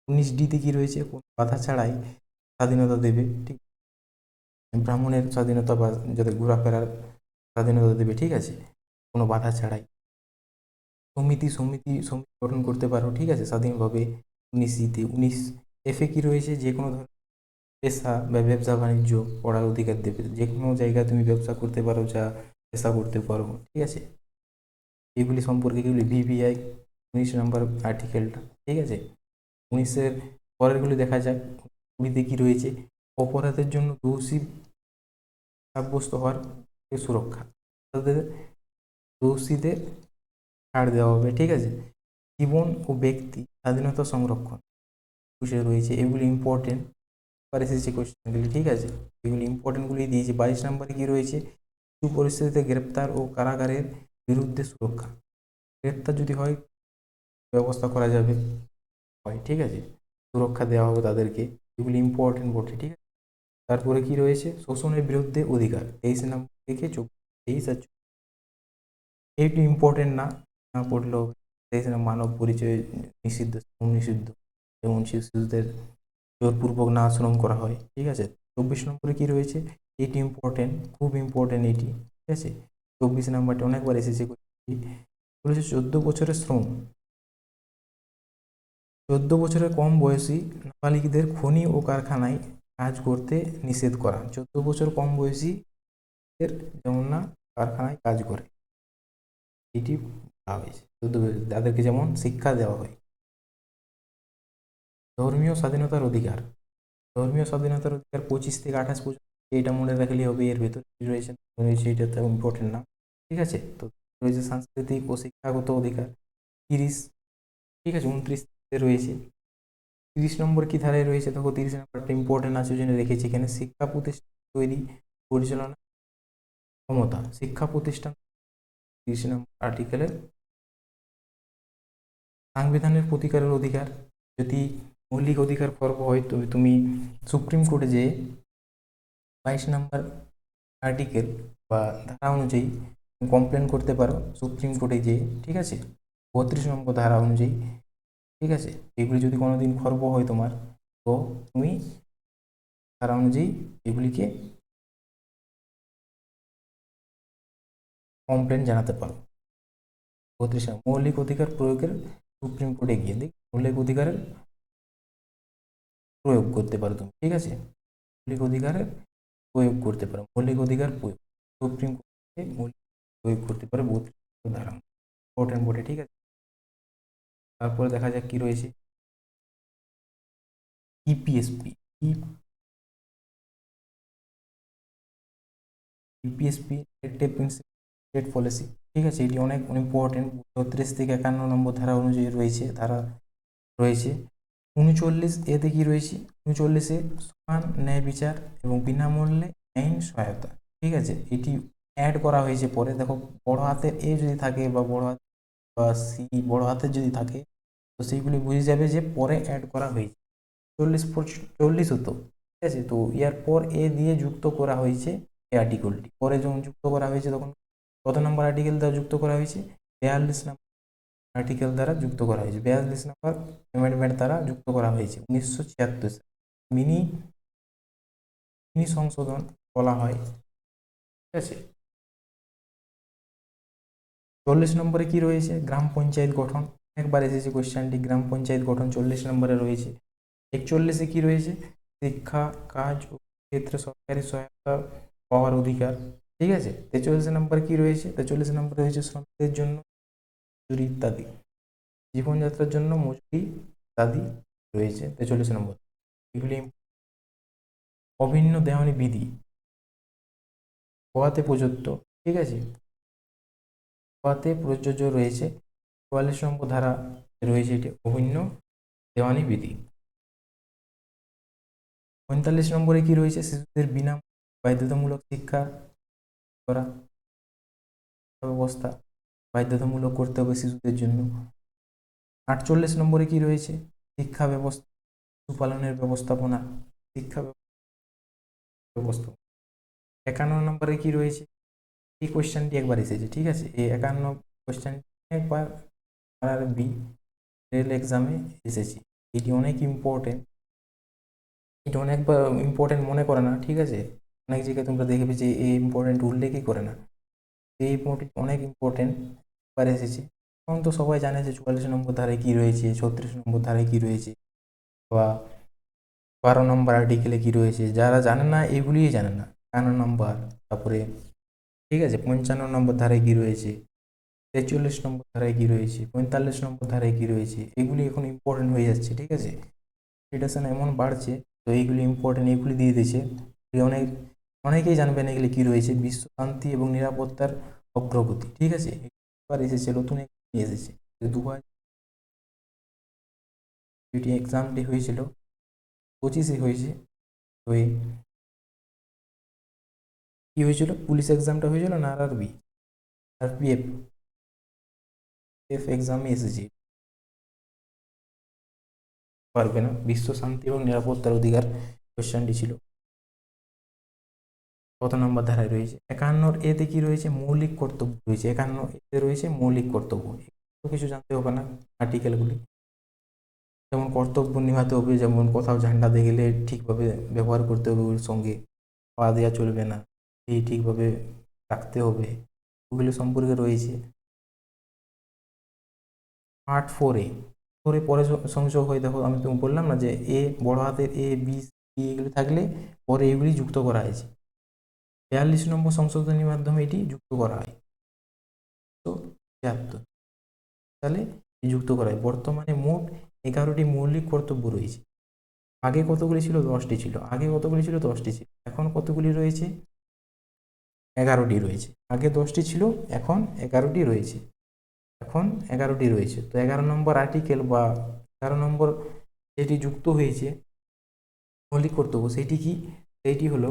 19D-তে কি রয়েছে? কোনো বাধা ছাড়াই স্বাধীনতা দেবে। ঠিক, ব্রাহ্মণের স্বাধীনতা বা যাদের ঘোরাফেরার স্বাধীনতা দেবে। ঠিক আছে, কোনো বাধা ছাড়াই। সমিতি গঠন করতে পারো। ঠিক আছে, স্বাধীনভাবে। 19C-তে। 19F-এ কি রয়েছে? যে কোনো ধরনের পেশা বা ব্যবসা বাণিজ্য করার অধিকার দেবে, যে কোনো জায়গায় তুমি ব্যবসা করতে পারো, যা পেশা করতে পারো। ঠিক আছে, এগুলি সম্পর্কে এগুলি ভিভিআই 19 নম্বর আর্টিকেলটা। ঠিক আছে, 19-এর পরেরগুলি দেখা যাক। 20-তে কি রয়েছে? অপরাধের জন্য দোষী সাব্যস্ত হওয়ার সুরক্ষা, তাদের দোষীদের ছাড় দেওয়া হবে। ঠিক আছে, জীবন ও ব্যক্তি স্বাধীনতা সংরক্ষণ বিষয় রয়েছে, এগুলি ইম্পর্টেন্ট এসেছে কোয়েশ্চেনগুলি। ঠিক আছে, এগুলি ইম্পর্টেন্টগুলি দিয়েছে। 22 নম্বরে কি রয়েছে? কিছু পরিস্থিতিতে গ্রেপ্তার ও কারাগারের বিরুদ্ধে সুরক্ষা, গ্রেপ্তার যদি হয় ব্যবস্থা করা যাবে হয়। ঠিক আছে, সুরক্ষা দেওয়া হবে তাদেরকে, এগুলি ইম্পর্টেন্ট বটে। ঠিক আছে, তারপরে কি রয়েছে? শোষণের বিরুদ্ধে অধিকার, 23 নম্বর থেকে 23 আর এইটি ইম্পর্টেন্ট না, না পড়লেও এখানে মানব পরিচয় নিষিদ্ধ, নিষিদ্ধ, যেমন শিশুদের জোরপূর্বক না আচরণ করা হয়। ঠিক আছে, 24 নম্বরে কি রয়েছে, এটি ইম্পর্টেন্ট, খুব ইম্পর্টেন্ট এটি। ঠিক আছে, 24 নাম্বারটা অনেকবার এসেছে। বলেছে 14 বছরের শ্রম, 14 বছরের কম বয়সী নাবালিকদের খনি ও কারখানায় কাজ করতে নিষেধ করা। 14 বছর কম বয়সীদের যেমন না কারখানায় কাজ করে, এটি বলা হয়েছে। তাদেরকে যেমন শিক্ষা দেওয়া হয়। ধর্মীয় স্বাধীনতার অধিকার, ধর্মীয় স্বাধীনতার অধিকার 25 থেকে 28 পর্যন্ত, এটা মনে রাখলেই হবে। এর ভেতরে রয়েছে এটা তো ইম্পর্টেন্ট না। ঠিক আছে, তো রয়েছে সাংস্কৃতিক ও শিক্ষাগত অধিকার 30। ঠিক আছে, 29 রয়েছে। 30 নম্বর কি ধারায় রয়েছে, দেখো 30 নম্বরটা ইম্পর্টেন্ট আছে, ওই জন্য রেখেছি এখানে। শিক্ষা প্রতিষ্ঠান তৈরি পরিচালনা ক্ষমতা, শিক্ষা প্রতিষ্ঠান 30 নম্বর আর্টিকেলের। সাংবিধানের প্রতিকারের অধিকার, যদি মৌলিক অধিকার খর্ব হয় তবে তুমি সুপ্রিম কোর্টে যে 22 নম্বর আর্টিকেল বা ধারা অনুযায়ী কমপ্লেন করতে পারো সুপ্রিম কোর্টে যে। ঠিক আছে, 32 নম্বর ধারা অনুযায়ী। ঠিক আছে, এগুলি যদি কোনোদিন খর্ব হয় তোমার, তো তুমি ধারা অনুযায়ী এগুলিকে কমপ্লেন জানাতে পারো। 32 মৌলিক অধিকার প্রয়োগের, সুপ্রিম কোর্টে গিয়ে মৌলিক অধিকারের প্রয়োগ করতে পারো তুমি। ঠিক আছে, মৌলিক অধিকারের প্রয়োগ করতে পারো, মৌলিক অধিকার প্রয়োগ সুপ্রিম কোর্টে মৌলিক প্রয়োগ করতে পারো 32 ধারা ইম্পর্টেন্ট বোর্ডে। ঠিক আছে, তারপরে দেখা যাক কি রয়েছে। ইপিএসপি, ইপিএসপি স্টেট পলিসি। ঠিক আছে, এটি অনেক ইম্পর্টেন্ট। 34 থেকে 51 নম্বর ধারা অনুযায়ী রয়েছে, ধারা রয়েছে। 39 এতে কি রয়েছে, 39-এ সমান ন্যায় বিচার এবং বিনামূল্যে আইন সহায়তা। ঠিক আছে, এটি অ্যাড করা হয়েছে পরে। দেখো বড় হাতের এ যদি থাকে বা বড় হাত বা সি বড় হাতের যদি থাকে, তো সেইগুলি বুঝে যাবে যে পরে অ্যাড করা হয়েছে। 40 হতো। ঠিক আছে, তো ইয়ার পর এ দিয়ে যুক্ত করা হয়েছে এই আর্টিকেলটি। পরে যখন যুক্ত করা হয়েছে তখন কত নম্বর আর্টিকেল দ্বারা যুক্ত করা হয়েছে, 42 নম্বর আর্টিকেল দ্বারা যুক্ত করা হয়েছে। 42 নম্বর অ্যামেন্ডমেন্ট দ্বারা যুক্ত করা হয়েছে 1976 সালে। মিনি মিনি সংশোধন বলা হয়। ঠিক আছে, 40 নম্বরে কি রয়েছে, গ্রাম পঞ্চায়েত গঠন। একবার এসেছে কোয়েশ্চেনটি, গ্রাম পঞ্চায়েত গঠন 40 নম্বরে রয়েছে। 41-এ কি রয়েছে, শিক্ষা কাজ ও ক্ষেত্রে সরকারি সহায়তা পাওয়ার অধিকার। ঠিক আছে, 43 নম্বরে কি রয়েছে, 43 নম্বরে রয়েছে শ্রমিকদের জন্য মজুরি ইত্যাদি, জীবনযাত্রার জন্য মজুরি ইত্যাদি রয়েছে 43 নম্বর। এগুলি অভিন্ন দেওয়ানি বিধি গোয়াতে প্রযোজ্য। ঠিক আছে, গোয়াতে প্রযোজ্য রয়েছে। 44 নম্বর ধারা রয়েছে এটি অভিন্ন দেওয়ানি বিধি। 45 নম্বরে কি রয়েছে, শিশুদের বিনা বাধ্যতামূলক শিক্ষা করা ব্যবস্থা বাধ্যতামূলক করতে হবে শিশুদের জন্য। 48 নম্বরে কি রয়েছে, শিক্ষা ব্যবস্থা পালনের ব্যবস্থাপনা, শিক্ষা ব্যবস্থা। 51 নম্বরে কি রয়েছে, এই কোয়েশ্চেনটি একবার এসেছে। ঠিক আছে, এই 51 কোয়েশ্চেন একবার আরবি রেল এক্সামে এসেছে। এটি অনেক ইম্পর্টেন্ট, এটা অনেক ইম্পর্টেন্ট মনে করে না। ঠিক আছে, অনেক জায়গায় তোমরা দেখবে যে এই ইম্পর্টেন্ট উল্লেখই করে না। এই অনেক ইম্পর্টেন্ট একবার এসেছে। এখন তো সবাই জানে যে 44 নম্বর ধারায় কি রয়েছে, 36 নম্বর ধারায় কি রয়েছে, বা 12 নম্বর আর্টিকেলে কি রয়েছে। যারা জানে না এগুলিই জানে না। 51 নম্বর, তারপরে ঠিক আছে 55 নম্বর ধারায় কি রয়েছে, 43 নম্বর ধারায় কি রয়েছে, 45 নম্বর ধারায় কি রয়েছে, এগুলি এখন ইম্পর্টেন্ট হয়ে যাচ্ছে। ঠিক আছে, কম্পিটিশন এমন বাড়ছে, তো এইগুলি ইম্পর্টেন্ট, এগুলি দিয়ে দিয়েছে। অনেকেই জানবেন এগুলি কি রয়েছে, বিশ্ব শান্তি এবং নিরাপত্তার অগ্রগতি। ঠিক আছে, এবার এসেছে নতুন এসেছে 2000 যেটি এক্সামটি হয়েছিল 25-এ হয়েছে। তো কি হয়েছিল, পুলিশ এক্সামটা হয়েছিল না আরপিএফ এক্সামে এসেছে। পারবে না, বিশ্ব শান্তি এবং নিরাপত্তার অধিকার কোয়েশ্চেনটি ছিল। কত নম্বর ধারায় রয়েছে, 51 এতে কি রয়েছে, মৌলিক কর্তব্য রয়েছে। 51 এতে রয়েছে মৌলিক কর্তব্য। কিছু জানতে হবে না আর্টিকেলগুলি, যেমন কর্তব্য নিভাতে হবে, যেমন কোথাও ঝান্ডা দেখলে ঠিকভাবে ব্যবহার করতে হবে, ওর সঙ্গে পা দেওয়া চলবে না, এই ঠিকভাবে রাখতে হবে, ওগুলো সম্পর্কে রয়েছে। পার্ট 4A, 4A পরে সংযোগ হয়, দেখো আমি তুমি বললাম না যে এ বড় হাতের এ বি সি এগুলি থাকলে পরে এগুলি যুক্ত করা হয়েছে। 42 নম্বর সংশোধনীর মাধ্যমে এটি যুক্ত করা হয়। তো 76 সালে যুক্ত করা হয়। বর্তমানে মোট 11টি মৌলিক কর্তব্য রয়েছে। আগে কতগুলি ছিল? 10টি ছিল। আগে কতগুলি ছিল? 10টি ছিল। এখন কতগুলি রয়েছে? 11টি রয়েছে। আগে 10টি ছিল, এখন 11টি রয়েছে। এখন 11টি রয়েছে। তো 11 নম্বর আর্টিকেল বা 11 নম্বর যেটি যুক্ত হয়েছে মৌলিক কর্তব্য, সেটি কি? সেইটি হলো,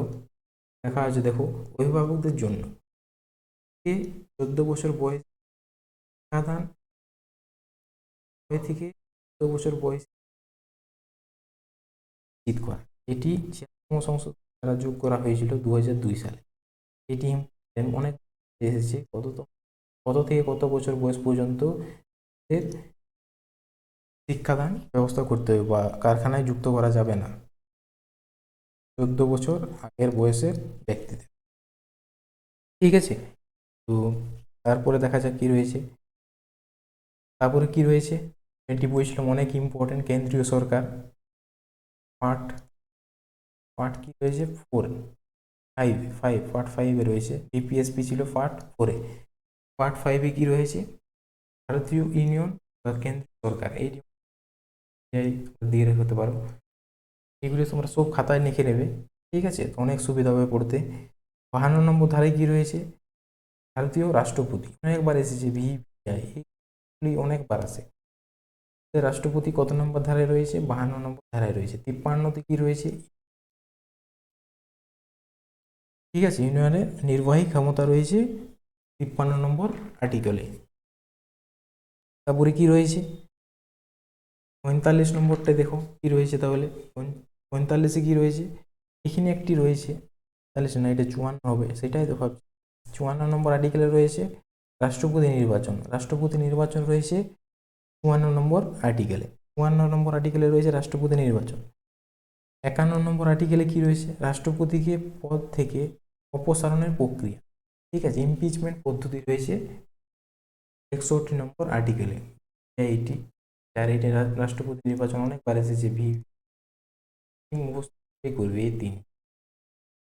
দেখা আছে দেখো, অভিভাবকদের জন্য 14 বছর বয়স শিক্ষাদান থেকে 14 বছর বয়স নিশ্চিত করা। এটি 46তম সংশোধন দ্বারা যোগ করা হয়েছিল 2002 সালে। এটি অনেক এসেছে, কত থেকে কত বছর বয়স পর্যন্ত এর শিক্ষাদান ব্যবস্থা করতে হবে বা কারখানায় যুক্ত করা যাবে না 14 বছর আগের বয়সের ব্যক্তিদের। ঠিক আছে, তো তারপরে দেখা যাক কি রয়েছে। তারপরে কি রয়েছে, এটি বলছিলাম অনেক ইম্পর্টেন্ট, কেন্দ্রীয় সরকার। পার্ট পার্ট কি রয়েছে? 4, 5 পার্ট 5-এ রয়েছে। বিপিএসপি ছিল পার্ট 4-এ। পার্ট 5-এ কি রয়েছে? ভারতীয় ইউনিয়ন বা কেন্দ্রীয় সরকার, এই দিয়ে হতে পারো, এগুলো তোমরা সব খাতায় লিখে নেবে। ঠিক আছে, তো অনেক সুবিধা হবে পড়তে। 52 নম্বর ধারায় কি রয়েছে? ভারতীয় রাষ্ট্রপতি, অনেকবার এসেছে, ভিভিআই এগুলি অনেকবার আসে। রাষ্ট্রপতি কত নম্বর ধারায় রয়েছে? 52 নম্বর ধারায় রয়েছে। 53তে কি রয়েছে? ঠিক আছে, ইউনিয়নের নির্বাহী ক্ষমতা রয়েছে 53 নম্বর আর্টিকেলে। তারপরে কি রয়েছে? 45 নম্বরটা দেখো কি রয়েছে তাহলে। 45-এ কি রয়েছে? এখানে একটি রয়েছে, 45 না, এটা 54 হবে, সেটাই তো ভাবছি। 54 নম্বর আর্টিকেলে রয়েছে রাষ্ট্রপতি নির্বাচন। রাষ্ট্রপতি নির্বাচন রয়েছে 54 নম্বর আর্টিকেলে। 54 নম্বর আর্টিকেলে রয়েছে রাষ্ট্রপতি নির্বাচন। 51 নম্বর আর্টিকেলে কি রয়েছে? রাষ্ট্রপতিকে পদ থেকে অপসারণের প্রক্রিয়া। ঠিক আছে, ইমপিচমেন্ট পদ্ধতি রয়েছে 61 নম্বর আর্টিকেলে। এইটি রাষ্ট্রপতি নির্বাচন অনেকবার এসেছে, মুখস্থ করবে এই 3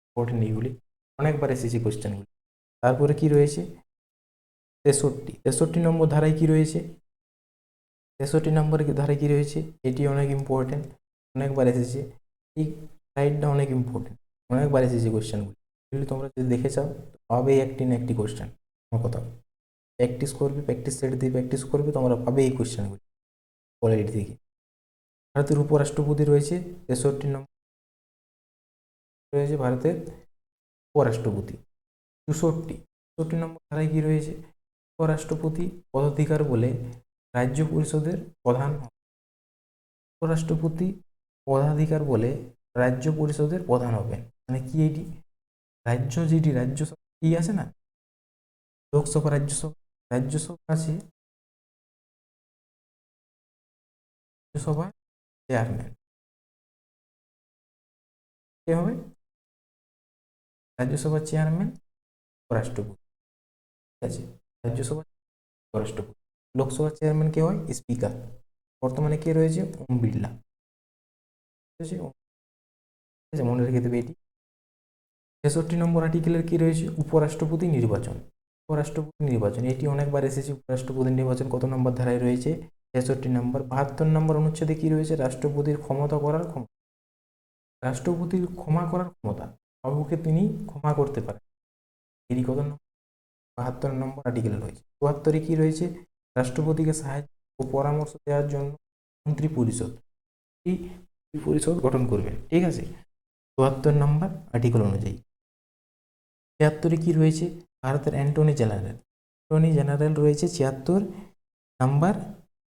ইম্পর্টেন্ট, এইগুলি অনেকবার এসেছে কোশ্চেনগুলি। তারপরে কি রয়েছে? 63 নম্বর ধারায় কি রয়েছে? 63 নম্বর ধারায় কি রয়েছে? এটি অনেক ইম্পর্টেন্ট, অনেকবার এসেছে। এই সাইডটা অনেক ইম্পর্টেন্ট, অনেকবার এসেছে কোশ্চেনগুলি। এগুলি তোমরা যদি দেখে চাও পাবে একটি না একটি কোশ্চেন। আমার কথা, প্র্যাকটিস করবে, প্র্যাকটিস সেট দিয়ে প্র্যাকটিস করবে, তোমরা পাবে এই কোশ্চেনগুলি কোয়ালিটি থেকে। ভারতের উপরাষ্ট্রপতি রয়েছে 63 নম্বর রয়েছে ভারতের উপরাষ্ট্রপতি। 64 নম্বর ধারায় কি রয়েছে? উপরাষ্ট্রপতি পদাধিকার বলে রাজ্য পরিষদের প্রধান। উপরাষ্ট্রপতি পদাধিকার বলে রাজ্য পরিষদের প্রধান হবেন। মানে কি এটি? রাজ্য যেটি রাজ্যসভা কি আছে না, লোকসভা, রাজ্যসভা, রাজ্যসভা আছে, রাজ্যসভা চেয়ারম্যান কে হবে? রাজ্যসভার চেয়ারম্যান উপরাষ্ট্রপতি। ঠিক আছে, রাজ্যসভা উপরাষ্ট্রপতি। লোকসভার চেয়ারম্যান কে হয়? স্পিকার। বর্তমানে কে রয়েছে? ওম বিড়লা। ঠিক আছে, মনে রেখে দেবে এটি। 63 নম্বর আর্টিকেলের কি রয়েছে? উপরাষ্ট্রপতি নির্বাচন। উপরাষ্ট্রপতি নির্বাচন এটি অনেকবার এসেছে। উপরাষ্ট্রপতি নির্বাচন কত নম্বর ধারায় রয়েছে? 63 নম্বর। 72 নম্বর অনুচ্ছেদে কি রয়েছে? রাষ্ট্রপতির ক্ষমতা করার ক্ষমতা। রাষ্ট্রপতির ক্ষমা করার ক্ষমতা, কাউকে তিনি ক্ষমা করতে পারেন। এটি কত নম্বর? 72 নম্বর আর্টিকেলে রয়েছে। 74-এ কি রয়েছে? রাষ্ট্রপতিকে সাহায্য ও পরামর্শ দেওয়ার জন্য মন্ত্রী পরিষদ, এই পরিষদ গঠন করবেন। ঠিক আছে, 74 নম্বর আর্টিকেল অনুযায়ী। 76-এ কি রয়েছে? ভারতের অ্যাটর্নি জেনারেল। অ্যাটর্নি জেনারেল রয়েছে 76 নম্বর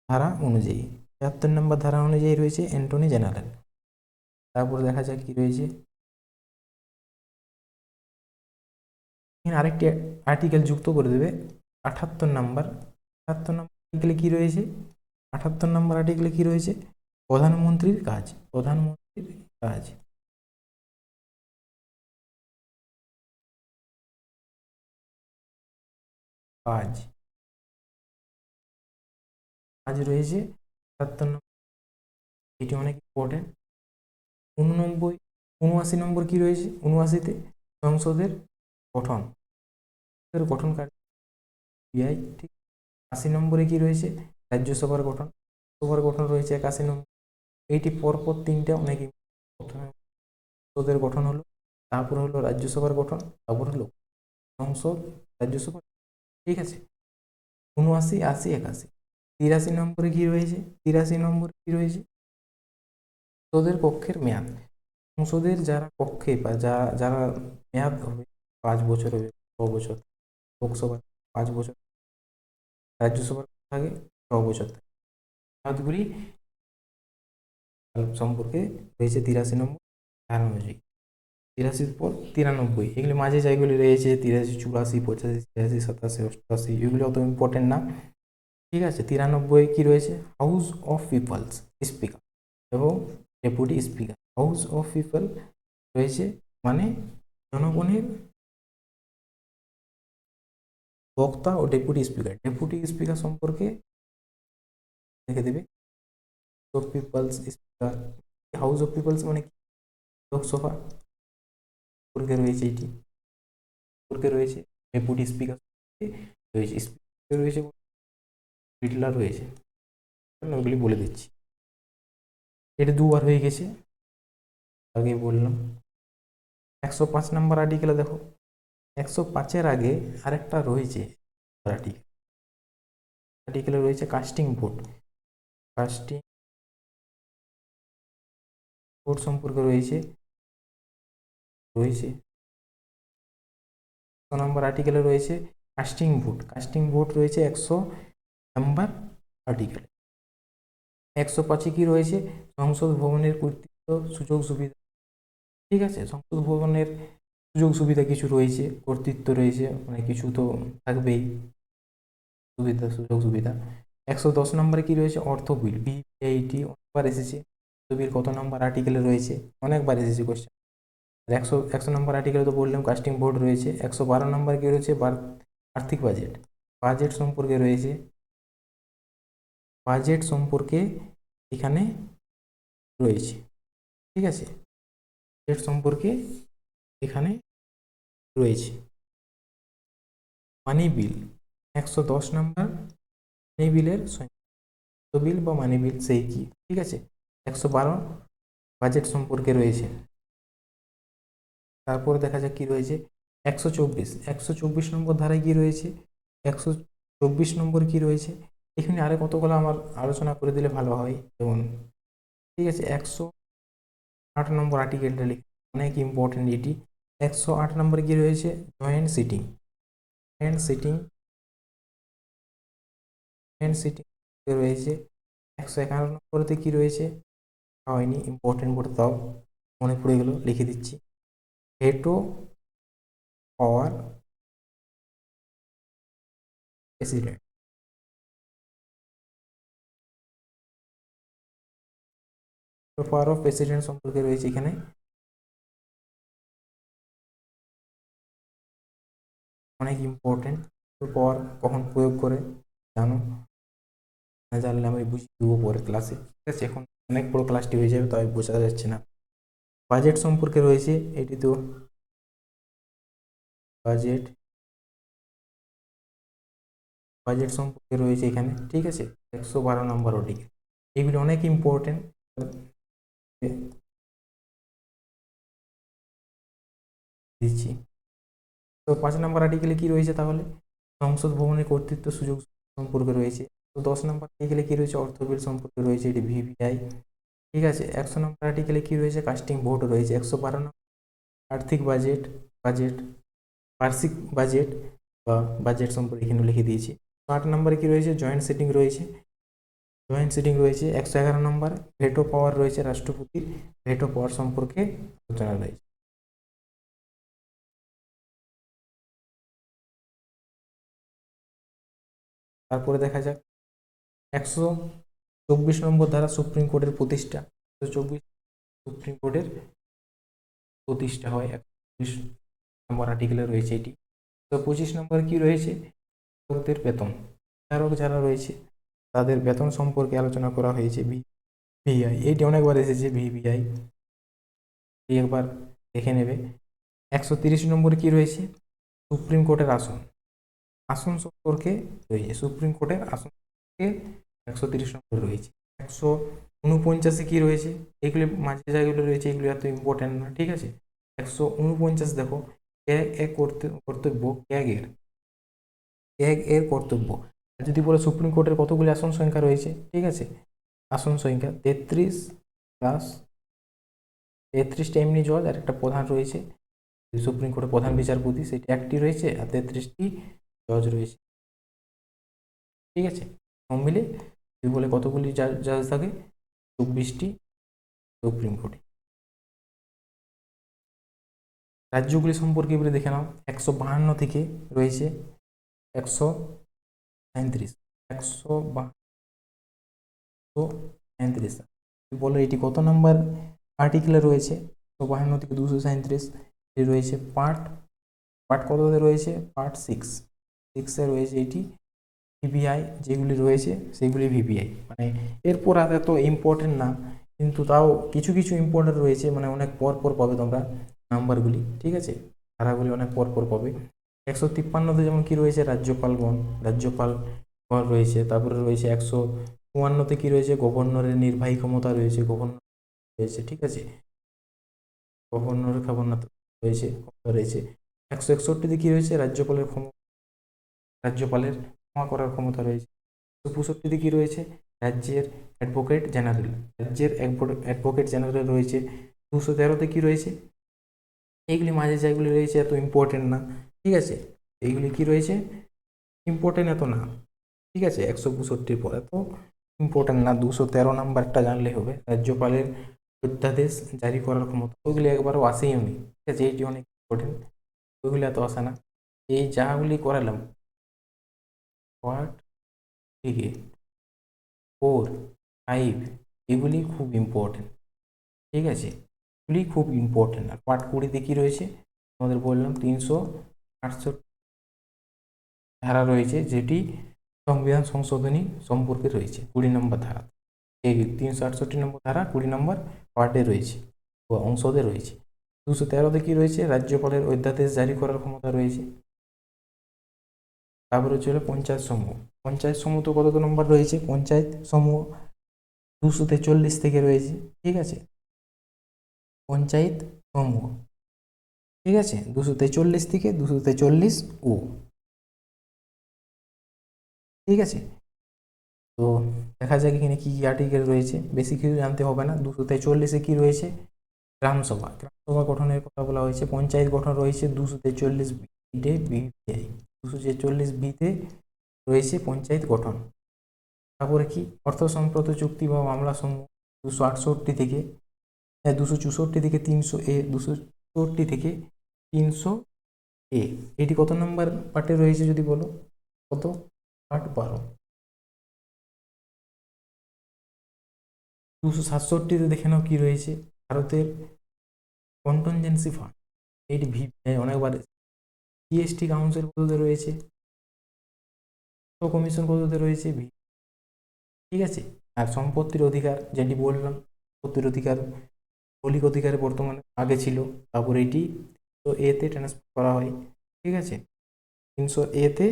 ধারা অনুযায়ী। 76 নম্বর ধারা অনুযায়ী রয়েছে অ্যাটর্নি জেনারেল। তারপর দেখা যাক কি রয়েছে। এখানে আরেকটি আর্টিকেল যুক্ত করে দেবে, 78 নম্বর। 78 নম্বর আর্টিকেলে কি রয়েছে? 78 নম্বর আর্টিকেলে কি রয়েছে? প্রধানমন্ত্রীর কাজ। প্রধানমন্ত্রীর কাজ। কাজ কাজ রয়েছে 78 নম্বর, এটি অনেক ইম্পর্টেন্ট। 89 79 নম্বর কি রয়েছে? 79তে সংসদের গঠন, গঠন কার্য বিআই, ঠিক। 80 নম্বরে কি রয়েছে? রাজ্যসভার গঠন। সভার গঠন রয়েছে 81 নম্বর। এইটি পরপর তিনটা অনেক প্রথমে সংসদের গঠন হলো, তারপর হলো রাজ্যসভার গঠন, তারপর হলো সংসদ, রাজ্যসভা, ঠিক আছে। 79, 80, 81। 83 নম্বরে কি রয়েছে? 83 নম্বরে কি রয়েছে? সংসদের পক্ষের মেয়াদ। সংসদের যারা পক্ষে বা যারা মেয়াদ হবে 5 বছর হবে, 6 বছর। লোকসভার 5 বছর, রাজ্যসভার থাকে 6 বছর থাকে। মেয়াদগুলি সম্পর্কে রয়েছে 83 নম্বর ধারা অনুযায়ী। 83 পর 93, এগুলি মাঝে যেগুলি রয়েছে 83, 84, 85, 86, 87, 88, এগুলি অত ইম্পর্টেন্ট না, ঠিক আছে। 93 কি রয়েছে? হাউস অফ পিপলস স্পিকার এবং deputy speaker. House of people রয়েছে মানে জনগণের বক্তা ও ডেপুটি স্পিকার। ডেপুটি স্পিকার সম্পর্কে দেখে দেবে। Of peoples speaker, house of peoples মানে লোকসভা সম্পর্কে রয়েছে, এটি সম্পর্কে রয়েছে। ডেপুটি স্পিকার রয়েছে, স্পিকার রয়েছে, লিডলার রয়েছে, ওগুলি বলে দিচ্ছি। এটা 2বার হয়ে গেছে, আগে বললাম। 105 নম্বর আর্টিকেলে দেখো, 105-এর আগে আরেকটা রয়েছে আর্টিকেলে রয়েছে কাস্টিং ভোট। কাস্টিং ভোট সম্পর্কে রয়েছে 100 নম্বর আর্টিকেলে রয়েছে কাস্টিং ভোট। কাস্টিং ভোট রয়েছে 100 নম্বর আর্টিকেলে। 105-এ কি রয়েছে? সংসদ ভবনের কর্তৃত্ব, সুযোগ সুবিধা, ঠিক আছে। সংসদ ভবনের সুযোগ সুবিধা কিছু রয়েছে, কর্তৃত্ব রয়েছে, মানে কিছু তো থাকবেই, সুযোগ সুবিধা। 110 নম্বরে কি রয়েছে? অর্থ বিল, বিআইটি, অনেকবার এসেছে। অর্থ বিল কত নম্বর আর্টিকেলে রয়েছে? অনেকবার এসেছে কোশ্চেন। 100 নম্বর আর্টিকেলে তো বললাম কাস্টিং ভোট রয়েছে। 112 নম্বর কি রয়েছে? আর্থিক বাজেট। বাজেট সম্পর্কে রয়েছে, বাজেট সম্পর্কে এখানে রয়েছে, ঠিক আছে। বাজেট সম্পর্কে এখানে রয়েছে। মানি বিল 110 নম্বর, মানি বিলের বিল বা মানি বিল সেই কি, ঠিক আছে। 112 বাজেট সম্পর্কে রয়েছে। তারপর দেখা যাক কি রয়েছে 124 নম্বর ধারায় কি রয়েছে? 124 নম্বর কি রয়েছে? এখানে আরে কতগুলো আমার আলোচনা করে দিলে ভালো হয়, যেমন, ঠিক আছে, 108 নম্বর আর্টিকেলটা লিখে, অনেক ইম্পর্টেন্ট এটি। 108 নম্বরে কি রয়েছে? Joint sitting. Joint sitting joint sitting রয়েছে। 111 নম্বরতে কি রয়েছে? হয়নি, ইম্পর্টেন্ট বলে তাও মনে পড়ে গেল, লিখে দিচ্ছি। Veto power president. Power of president সম্পর্কে রয়েছে এখানে। অনেক ইম্পর্টেন্ট। পাওয়ার কখন প্রয়োগ করে জানো, না জানলে আমি বুঝিয়ে দেবো পরের ক্লাসে, ঠিক আছে। এখন অনেক বড় ক্লাসটি হয়ে যাবে, তাই বোঝা যাচ্ছে না। বাজেট সম্পর্কে রয়েছে, এটি তো বাজেট বাজেট সম্পর্কে রয়েছে এখানে, ঠিক আছে। 112 নম্বর ওটিকে, এগুলি অনেক ইম্পর্টেন্ট দিচ্ছি। তো 5 নম্বর আর্টিকেলে কি রয়েছে তাহলে? সংসদ ভবনের কর্তৃত্ব, সুযোগ সম্পর্কে রয়েছে। তো 10 নম্বর আর্টিকেলে কি রয়েছে? অর্থ বিল সম্পর্কে রয়েছে, এটি ভিভিআই, ঠিক আছে। 100 নম্বর আর্টিকেলে কি রয়েছে? কাস্টিং ভোট রয়েছে। 112 নম্বর আর্থিক বাজেট বার্ষিক বাজেট বা বাজেট সম্পর্কে এখানে লিখে দিয়েছি। 8 নম্বরে কি রয়েছে? জয়েন্ট সিটিং রয়েছে। 111 নম্বর ভেটো পাওয়ার রয়েছে, রাষ্ট্রপতির ভেটো পাওয়ার সম্পর্কে আলোচনা রয়েছে। তারপরে দেখা যাক 124 নম্বর ধারা সুপ্রিম কোর্টের প্রতিষ্ঠা। 124 সুপ্রিম কোর্টের প্রতিষ্ঠা হয়, 124 নম্বর আর্টিকেলে রয়েছে এটি। তো 25 নম্বর কি রয়েছে, বিচারকদের বেতন। বিচারক যারা রয়েছে তাদের বেতন সম্পর্কে আলোচনা করা হয়েছে। ভিভিআই, এইটি অনেকবার এসেছে ভিভিআই, একবার দেখে নেবে। 130 নম্বরে কি রয়েছে, সুপ্রিম কোর্টের আসন। আসন সম্পর্কে রয়েছে, সুপ্রিম কোর্টের আসন সম্পর্কে 130 নম্বর রয়েছে। 149 কি রয়েছে, এগুলি মাঝে যেগুলো রয়েছে এগুলি এত ইম্পর্টেন্ট না, ঠিক আছে। 149 দেখো, কর্তব্য ক্যাগ এর কর্তব্য। যদি বলে সুপ্রিম কোর্টের কতগুলি আসন সংখ্যা রয়েছে, ঠিক আছে, আসন সংখ্যা 33 প্লাস 33টা এমনি জজ আর একটা প্রধান রয়েছে, সুপ্রিম কোর্টের প্রধান বিচারপতি সেটি একটি রয়েছে, আর 33টি জজ রয়েছে, ঠিক আছে। সব মিলে যদি বলে কতগুলি জজ থাকে, 24টি সুপ্রিম কোর্টে। রাজ্যগুলি সম্পর্কে এবারে দেখে নাও। 152 থেকে রয়েছে 137, 137। বলো এটি কত নাম্বার আর্টিকেলে রয়েছে, 152 থেকে 237 রয়েছে পার্ট কততে রয়েছে, পার্ট 6 রয়েছে এটি। ভিভিআই যেগুলি রয়েছে সেগুলি ভিভিআই, মানে এরপর আর এত ইম্পর্টেন্ট না, কিন্তু তাও কিছু কিছু ইম্পর্টেন্ট রয়েছে, মানে অনেক পর পাবে তোমরা নাম্বারগুলি, ঠিক আছে, ধারাগুলি অনেক পর পাবে। 153তে যেমন কি রয়েছে, রাজ্যপাল রয়েছে। তারপরে রয়েছে 154তে কি রয়েছে, গভর্নরের নির্বাহী ক্ষমতা রয়েছে, গভর্নর রয়েছে, ঠিক আছে, গভর্নরের ক্ষমতা রয়েছে। 161তে কি রয়েছে, রাজ্যপালের ক্ষমা করার ক্ষমতা রয়েছে। 165তে কি রয়েছে, রাজ্যের অ্যাডভোকেট জেনারেল রয়েছে। 213তে কি রয়েছে, এইগুলি মাঝে যেগুলি রয়েছে এত ইম্পর্টেন্ট না, ঠিক আছে, এইগুলি কি রয়েছে, ইম্পর্টেন্ট এত না, ঠিক আছে। 162 পর এত ইম্পর্টেন্ট না, 213 নাম্বারটা জানলে হবে, রাজ্যপালের অধ্যাদেশ জারি করার ক্ষমতা। ওইগুলি একবারও আসেই নি, ঠিক আছে, এইটি অনেক ইম্পর্টেন্ট, ওইগুলি এত আসে না। এই যাগুলি করালাম পার্ট থেকে 4, 5 এগুলি খুব ইম্পর্টেন্ট, ঠিক আছে, এগুলি খুব ইম্পর্টেন্ট। আর পার্ট 20তে কি রয়েছে, আমাদের বললাম 368 ধারা রয়েছে, যেটি সংবিধান সংশোধনী সম্পর্কে রয়েছে 20 নম্বর ধারা। এই 368 নম্বর ধারা 20 নম্বর পার্টে রয়েছে বা অংশতে রয়েছে। 213তে কি রয়েছে, রাজ্যপালের অধ্যাদেশ জারি করার ক্ষমতা রয়েছে। তারপরে হচ্ছে পঞ্চায়েত সমূহ তো কত নম্বর রয়েছে, পঞ্চায়েত সমূহ 243 থেকে রয়েছে, ঠিক আছে, পঞ্চায়েত সমূহ, ঠিক আছে, 243 থেকে 243 ও, ঠিক আছে। তো দেখা যাক এখানে কি কি আর্টিকেল রয়েছে, বেশি কিছু জানতে হবে না। 243-এ কি রয়েছে, গ্রামসভা গঠনের কথা বলা হয়েছে। পঞ্চায়েত গঠন রয়েছে 243 বিতে, 243 বিতে রয়েছে পঞ্চায়েত গঠন। তারপরে কি, অর্থ সম্পদ চুক্তি বা মামলা সমূহ 268 থেকে 264 থেকে 300A, 264 থেকে 300A, এটি কত নম্বর পার্টে রয়েছে যদি বলো, কত, পার্ট 12। 267-তে দেখে নাও কি রয়েছে, ভারতের কন্টিনজেন্সি ফান্ড, এটি ভিভিআই অনেকবার। জিএসটি কাউন্সিল কততে রয়েছে, কমিশন কততে রয়েছে, ঠিক আছে। আর সম্পত্তির অধিকার যেটি বললাম, সম্পত্তির অধিকার মৌলিক অধিকারে বর্তমানে আগে ছিল, তারপর এটি 300A-তে ট্রান্সফার করা হয়, ঠিক আছে, 300A-তে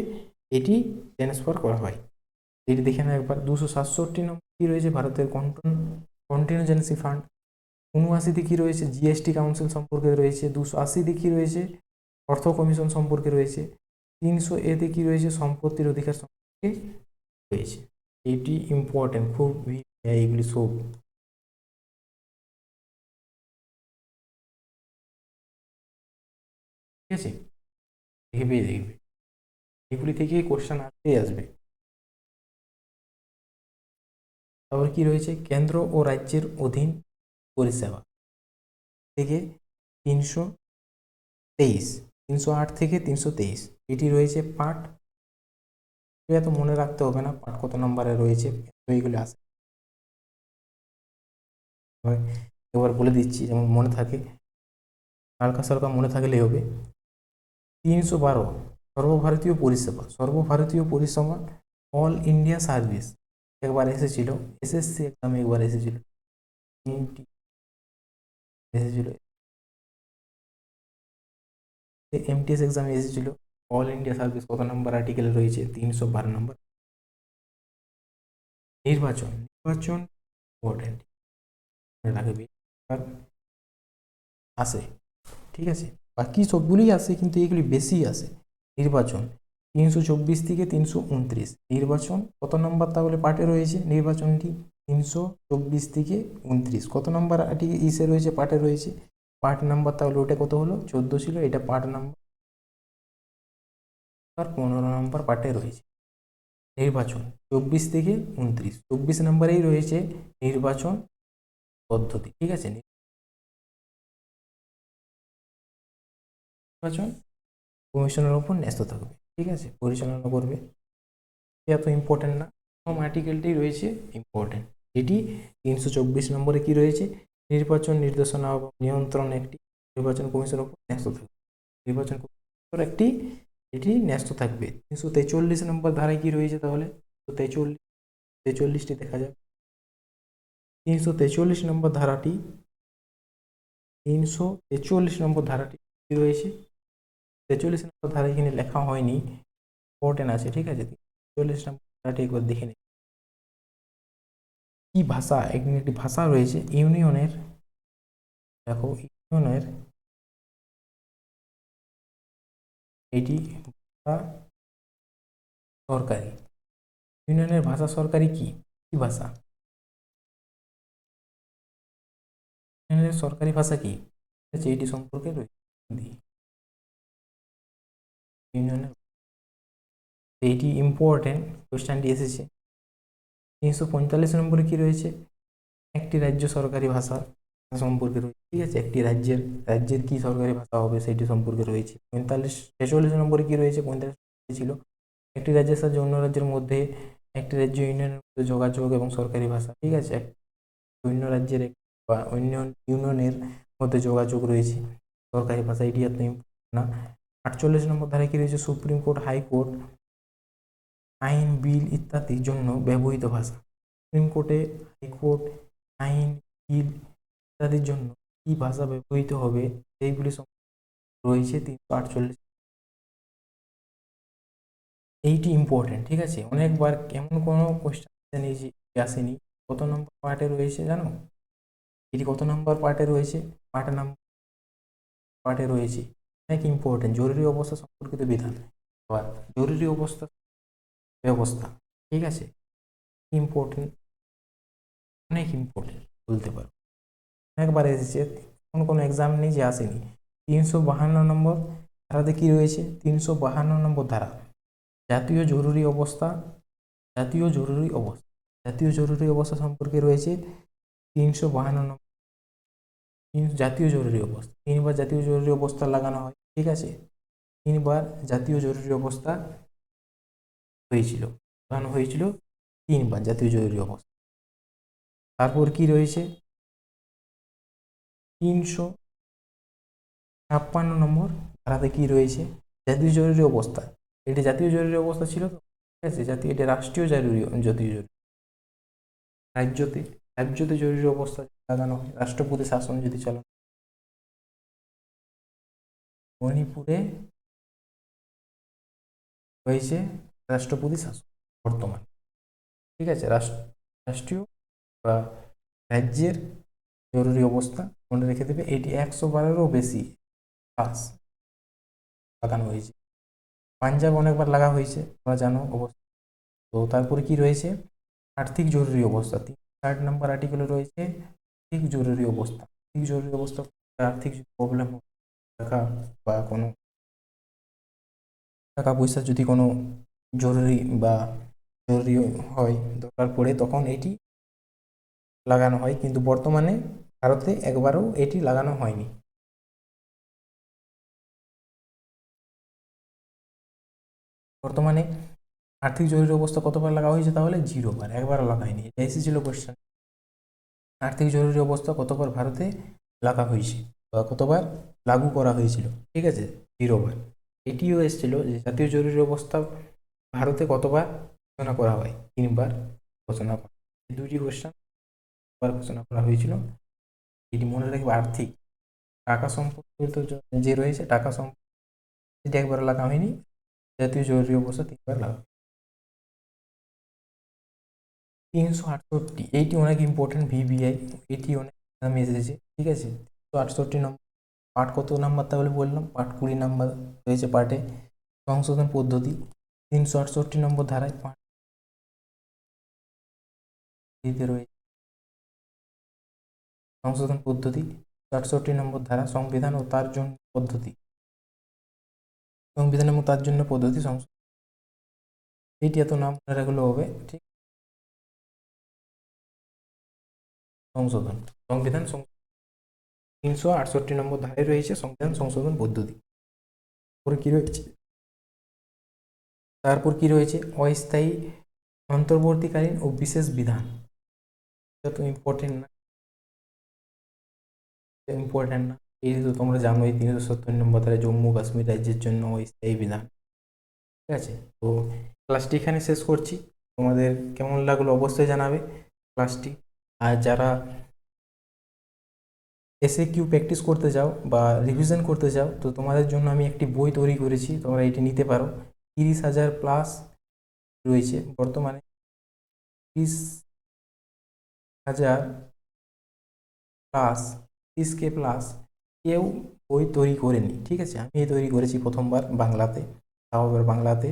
এটি ট্রান্সফার করা হয়। এটি দেখে না একবার। 267 নম্বর কি রয়েছে, ভারতের কন্টিনজেন্সি ফান্ড। 79-তে কি রয়েছে, জিএসটি কাউন্সিল সম্পর্কে রয়েছে। 280-তে কি রয়েছে, অর্থ কমিশন সম্পর্কে রয়েছে। 300A-তে কি রয়েছে, সম্পত্তির অধিকার সম্পর্কে রয়েছে। এটি ইম্পর্টেন্ট খুব, এইগুলি সব, ঠিক আছে, দেখবে এগুলি থেকে কোশ্চেন আসবে। তারপর কি রয়েছে, কেন্দ্র ও রাজ্যের অধীন পরিষেবা থেকে 323, 308 থেকে 323, এটি রয়েছে পার্ট এত মনে রাখতে হবে না পাঠ কত নম্বরে রয়েছে, তো এইগুলো আসে। এবার বলে দিচ্ছি যেমন মনে থাকে, হালকা সালকা মনে থাকলেই হবে। 312 সর্বভারতীয় পরিষেবা, সর্বভারতীয় পরিষেবা অল ইন্ডিয়া সার্ভিস একবার এসেছিল, এসএসসি এক্সামে একবার এসেছিল, এসেছিল এমটিএস এক্সামে এসেছিল। অল ইন্ডিয়া সার্ভিস কত নম্বর আর্টিকেল রয়েছে? 312 নম্বর। নির্বাচন, নির্বাচন ইম্পর্টেন্ট রাখবে আসে, ঠিক আছে, বাকি সবগুলোই আসে কিন্তু এগুলি বেশি আসে। নির্বাচন 324 থেকে 329, নির্বাচন কত নম্বর তাহলে পার্টে রয়েছে নির্বাচনটি? 324 থেকে 29 কত নম্বর ইসে রয়েছে? পার্টে রয়েছে। পার্ট নাম্বার তাহলে ওটা কত হলো? 14 ছিল, এটা পার্ট নাম্বার 15 নম্বর পার্টে রয়েছে নির্বাচন 24 থেকে 29, 24 নম্বরেই রয়েছে নির্বাচন পদ্ধতি, ঠিক আছে। নির্বাচন কমিশনের উপর ন্যস্ত থাকবে, ঠিক আছে, পরিচালনা করবে। এত ইম্পর্টেন্ট না, প্রথম আর্টিকেলটাই রয়েছে ইম্পর্টেন্ট। এটি 324 নম্বরে কি রয়েছে? নির্বাচন নির্দেশনা এবং নিয়ন্ত্রণ একটি নির্বাচন কমিশনের উপর ন্যস্ত থাকবে। নির্বাচন কমিশনের একটি এটি ন্যস্ত থাকবে। 343 নম্বর ধারায় কি রয়েছে তাহলে? 43টি দেখা যাবে। 343 নম্বর ধারাটি, 343 নম্বর ধারাটি কি রয়েছে? 43 নম্বর ধারা এখানে লেখা হয়নি, ইম্পর্টেন্ট আছে, ঠিক আছে। 43 নম্বর ধারাটি একবার দেখে নিই। কি ভাষা, একটি ভাষা রয়েছে ইউনিয়নের, দেখো ইউনিয়নের এটি ভাষা সরকারি, ইউনিয়নের ভাষা সরকারি কি কি ভাষা? ইউনিয়নের সরকারি ভাষা কি? এটি সম্পর্কে রয়েছে হিন্দি। ইউনিয়নের এইটি ইম্পর্টেন্ট, কোয়েশ্চেনটি এসেছে। 345 নম্বরে কি রয়েছে? একটি রাজ্য সরকারি ভাষা সম্পর্কে রয়েছে, ঠিক আছে, একটি রাজ্যের রাজ্যের কি সরকারি ভাষা হবে সেটি সম্পর্কে রয়েছে। 46 নম্বরে কি রয়েছে? 45 ছিল একটি রাজ্যের সাথে অন্য রাজ্যের মধ্যে একটি রাজ্য ইউনিয়নের মধ্যে যোগাযোগ এবং সরকারি ভাষা, ঠিক আছে, অন্য রাজ্যের বা অন্য ইউনিয়নের মধ্যে যোগাযোগ রয়েছে সরকারি ভাষা, এটি এত না। 48 নম্বর ধারায় কি রয়েছে? সুপ্রিম কোর্ট, হাইকোর্ট, আইন, বিল ইত্যাদির জন্য ব্যবহৃত ভাষা। সুপ্রিম কোর্টে, হাইকোর্ট, আইন, বিল ইত্যাদির জন্য কি ভাষা ব্যবহৃত হবে সেইগুলি রয়েছে 348। এইটি ইম্পর্টেন্ট, ঠিক আছে, অনেকবার কেমন কোনো কোয়েশ্চেন আসেনি। কত নম্বর পার্টে রয়েছে জানো? এটি কত নম্বর পার্টে রয়েছে? পার্ট নাম্বার পার্টে রয়েছে। অনেক ইম্পর্টেন্ট, জরুরি অবস্থা সম্পর্কিত বিধান। আবার জরুরি অবস্থা ব্যবস্থা, ঠিক আছে, ইম্পর্টেন্ট, অনেক ইম্পর্টেন্ট বলতে পারো, অনেকবার এসেছে, কোনো এক্সাম নেই যে আসেনি। 352 নম্বর ধারাতে কি রয়েছে? 352 নম্বর ধারা জাতীয় জরুরি অবস্থা, জাতীয় জরুরি অবস্থা, জাতীয় জরুরি অবস্থা সম্পর্কে রয়েছে 352 নম্বর। জাতীয় জরুরি অবস্থা 3বার জাতীয় জরুরি অবস্থা লাগানো হয়, ঠিক আছে, 3বার জাতীয় জরুরি অবস্থা হয়েছিল, লাগানো হয়েছিল 3বার জাতীয় জরুরি অবস্থা। তারপর কি রয়েছে? 356 নম্বর ধারাতে কি রয়েছে? জাতীয় জরুরি অবস্থা, এটি জাতীয় জরুরি অবস্থা ছিল তো, ঠিক আছে, জাতীয়, এটা রাষ্ট্রীয় জরুরি, জাতীয় জরুরি। রাজ্যতে, রাজ্যতে জরুরি অবস্থা লাগানো হয়, রাষ্ট্রপতি শাসন যদি চালানো। মণিপুরে হয়েছে রাষ্ট্রপতি শাসন বর্তমান, ঠিক আছে, রাষ্ট্রীয় বা রাজ্যের জরুরি অবস্থা মনে রেখে দেবে। এটি 112-এরও বেশি পাস লাগানো হয়েছে। পাঞ্জাব অনেকবার লাগা হয়েছে তোমরা জানো অবস্থা। তো তারপরে কি রয়েছে? আর্থিক জরুরি অবস্থা, 3 নম্বর আর্টিকেলে রয়েছে আর্থিক জরুরি অবস্থা। আর্থিক জরুরি অবস্থা, আর্থিক প্রবলেম, টাকা বা কোনো টাকা পয়সা যদি কোনো জরুরি বা জরুরি হয়, দরকার পড়ে, তখন এটি লাগানো হয়, কিন্তু বর্তমানে ভারতে একবারও এটি লাগানো হয়নি। বর্তমানে আর্থিক জরুরি অবস্থা কতবার লাগা হয়েছে, তাহলে 0 বার, একবারও লাগায়নি। এটা এসেছিল কোশ্চেন, আর্থিক জরুরি অবস্থা কতবার ভারতে লাগা হয়েছে বা কতবার লাগু করা হয়েছিল, ঠিক আছে, 0 বার। এটিও এসেছিল যে জাতীয় জরুরি অবস্থা ভারতে কতবার ঘোষণা করা হয়, 3 বার ঘোষণা করা। এই দুইটি কোশ্চেন বার ঘোষণা করা হয়েছিল। এটি মনে রাখবে। আর্থিক, টাকা সম্পর্কিত যে রয়েছে, টাকা সম্পর্ক এটি একবার লাগা হয়নি, জাতীয় জরুরি অবস্থা 3 বার লাগা। 368, এইটি অনেক ইম্পর্টেন্ট, ভিভিআই, এটি অনেক নামে এসেছে, ঠিক আছে। 368 নম্বর পার্ট কত নাম্বার, তাহলে বললাম পার্ট 20 নাম্বার রয়েছে পার্টে সংশোধন পদ্ধতি। 368 নম্বর ধারায় পার্ট দিতে রয়েছে সংশোধন পদ্ধতি। 68 নম্বর ধারা সংবিধান ও তার জন্য পদ্ধতি, সংবিধান এবং তার জন্য পদ্ধতি সংশোধন। এইটি এত নাম মনে রাখলে হবে, ঠিক। সংশোধন, সংবিধান 368 নম্বর ধারায় রয়েছে সংবিধান সংশোধন পদ্ধতি। তারপর কি রয়েছে, অস্থায়ী, অন্তর্বর্তীকালীন ও বিশেষ বিধান। এটা তো ইম্পর্টেন্ট না, এই তো তোমরা জানোই 370 নম্বর ধারায় জম্মু কাশ্মীর রাজ্যের জন্য অস্থায়ী বিধান, ঠিক আছে। তো ক্লাসটি এখানে শেষ করছি। তোমাদের কেমন লাগলো অবশ্যই জানাবে ক্লাসটি। আর যারা এসএকিউ প্র্যাকটিস করতে চাও বা রিভিশন করতে চাও, তো তোমাদের জন্য আমি একটি বই তৈরি করেছি, তোমরা এটি নিতে পারো। 30,000 প্লাস রয়েছে বর্তমানে, 30,000 প্লাস, 30K প্লাস কেউ বই তৈরি করেনি, ঠিক আছে। আমি তৈরি করেছি প্রথমবার বাংলাতে, তাও আবার বাংলাতে।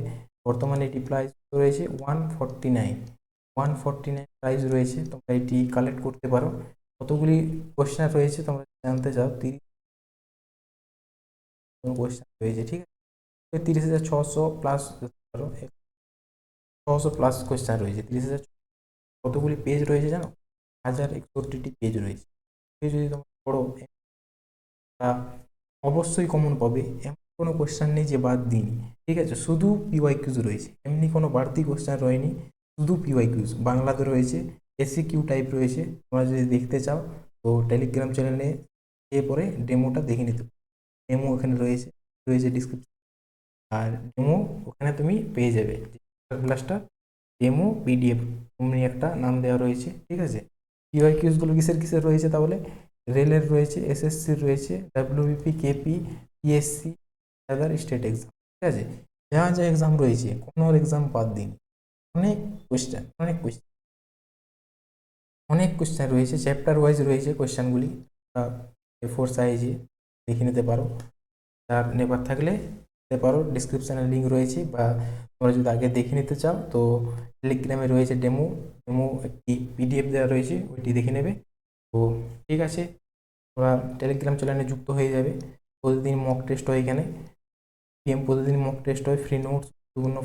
বর্তমানে এটি প্রাইস রয়েছে 149 প্রাইস রয়েছে। তোমরা এটি কালেক্ট করতে পারো। কতগুলি কোশ্চেন রয়েছে তোমরা জানতে চাও, 30 কোশ্চেন রয়েছে, ঠিক আছে। 30,600 প্লাস, 600 প্লাস কোশ্চেন রয়েছে। 30,000 কতগুলি পেজ রয়েছে জানো, 1061টি পেজ রয়েছে। যদি তোমরা পড়ো অবশ্যই কমন পাবে, এমন কোনো কোশ্চেন নেই যে বাদ দিইনি, ঠিক আছে। শুধু পিওয়াইকিউজ রয়েছে, এমনি কোনো বাড়তি কোশ্চেন রয়নি, শুধু পিওয়াইকিউজ। বাংলাতে রয়েছে, এসিকিউ টাইপ রয়েছে। তোমরা যদি দেখতে চাও তো টেলিগ্রাম চ্যানেলে গিয়ে পরে ডেমোটা দেখে নিতে পারো। ডেমো ওখানে রয়েছে, ডিসক্রিপশন, আর ডেমো ওখানে তুমি পেয়ে যাবে। ক্লাসটা ডেমো পিডিএফ অমনি একটা নাম দেওয়া রয়েছে, ঠিক আছে। পিওয়াইকিউজগুলো কিসের কিসের রয়েছে, তাহলে রেলের রয়েছে, এসএসসির রয়েছে, WBP, KP, PSC, other state exam, ঠিক আছে। যা যা এক্সাম রয়েছে, কোনো এক্সাম বাদ দিন। অনেক কোয়েশ্চেন, অনেক কোয়েশ্চেন রয়েছে, চ্যাপ্টার ওয়াইজ রয়েছে কোয়েশ্চেনগুলি। A4 সাইজে দেখে নিতে পারো। আর নেবার থাকলে নিতে পারো, ডিসক্রিপশানে লিঙ্ক রয়েছে, বা তোমরা যদি আগে দেখে নিতে চাও তো টেলিগ্রামে রয়েছে ডেমো একটি পিডিএফ দেওয়া রয়েছে, ওইটি দেখে নেবে। তো ঠিক আছে, তোমরা টেলিগ্রাম চ্যানেলে যুক্ত হয়ে যাবে। প্রতিদিন মক টেস্ট হয় এখানে, প্রতিদিন মক টেস্ট হয়, ফ্রি নোটস, বিভিন্ন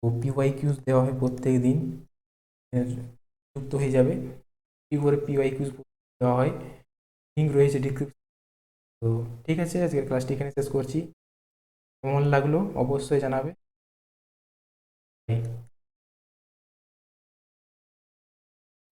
ও পিওয়াইকিউজ দেওয়া হয় প্রত্যেক দিন। যুক্ত হয়ে যাবে, কী করে পিওয়াইকিউজ দেওয়া হয়, লিঙ্ক রয়েছে ডিসক্রিপশন। তো ঠিক আছে, আজকের ক্লাসটি এখানে শেষ করছি। কেমন লাগলো অবশ্যই জানাবে।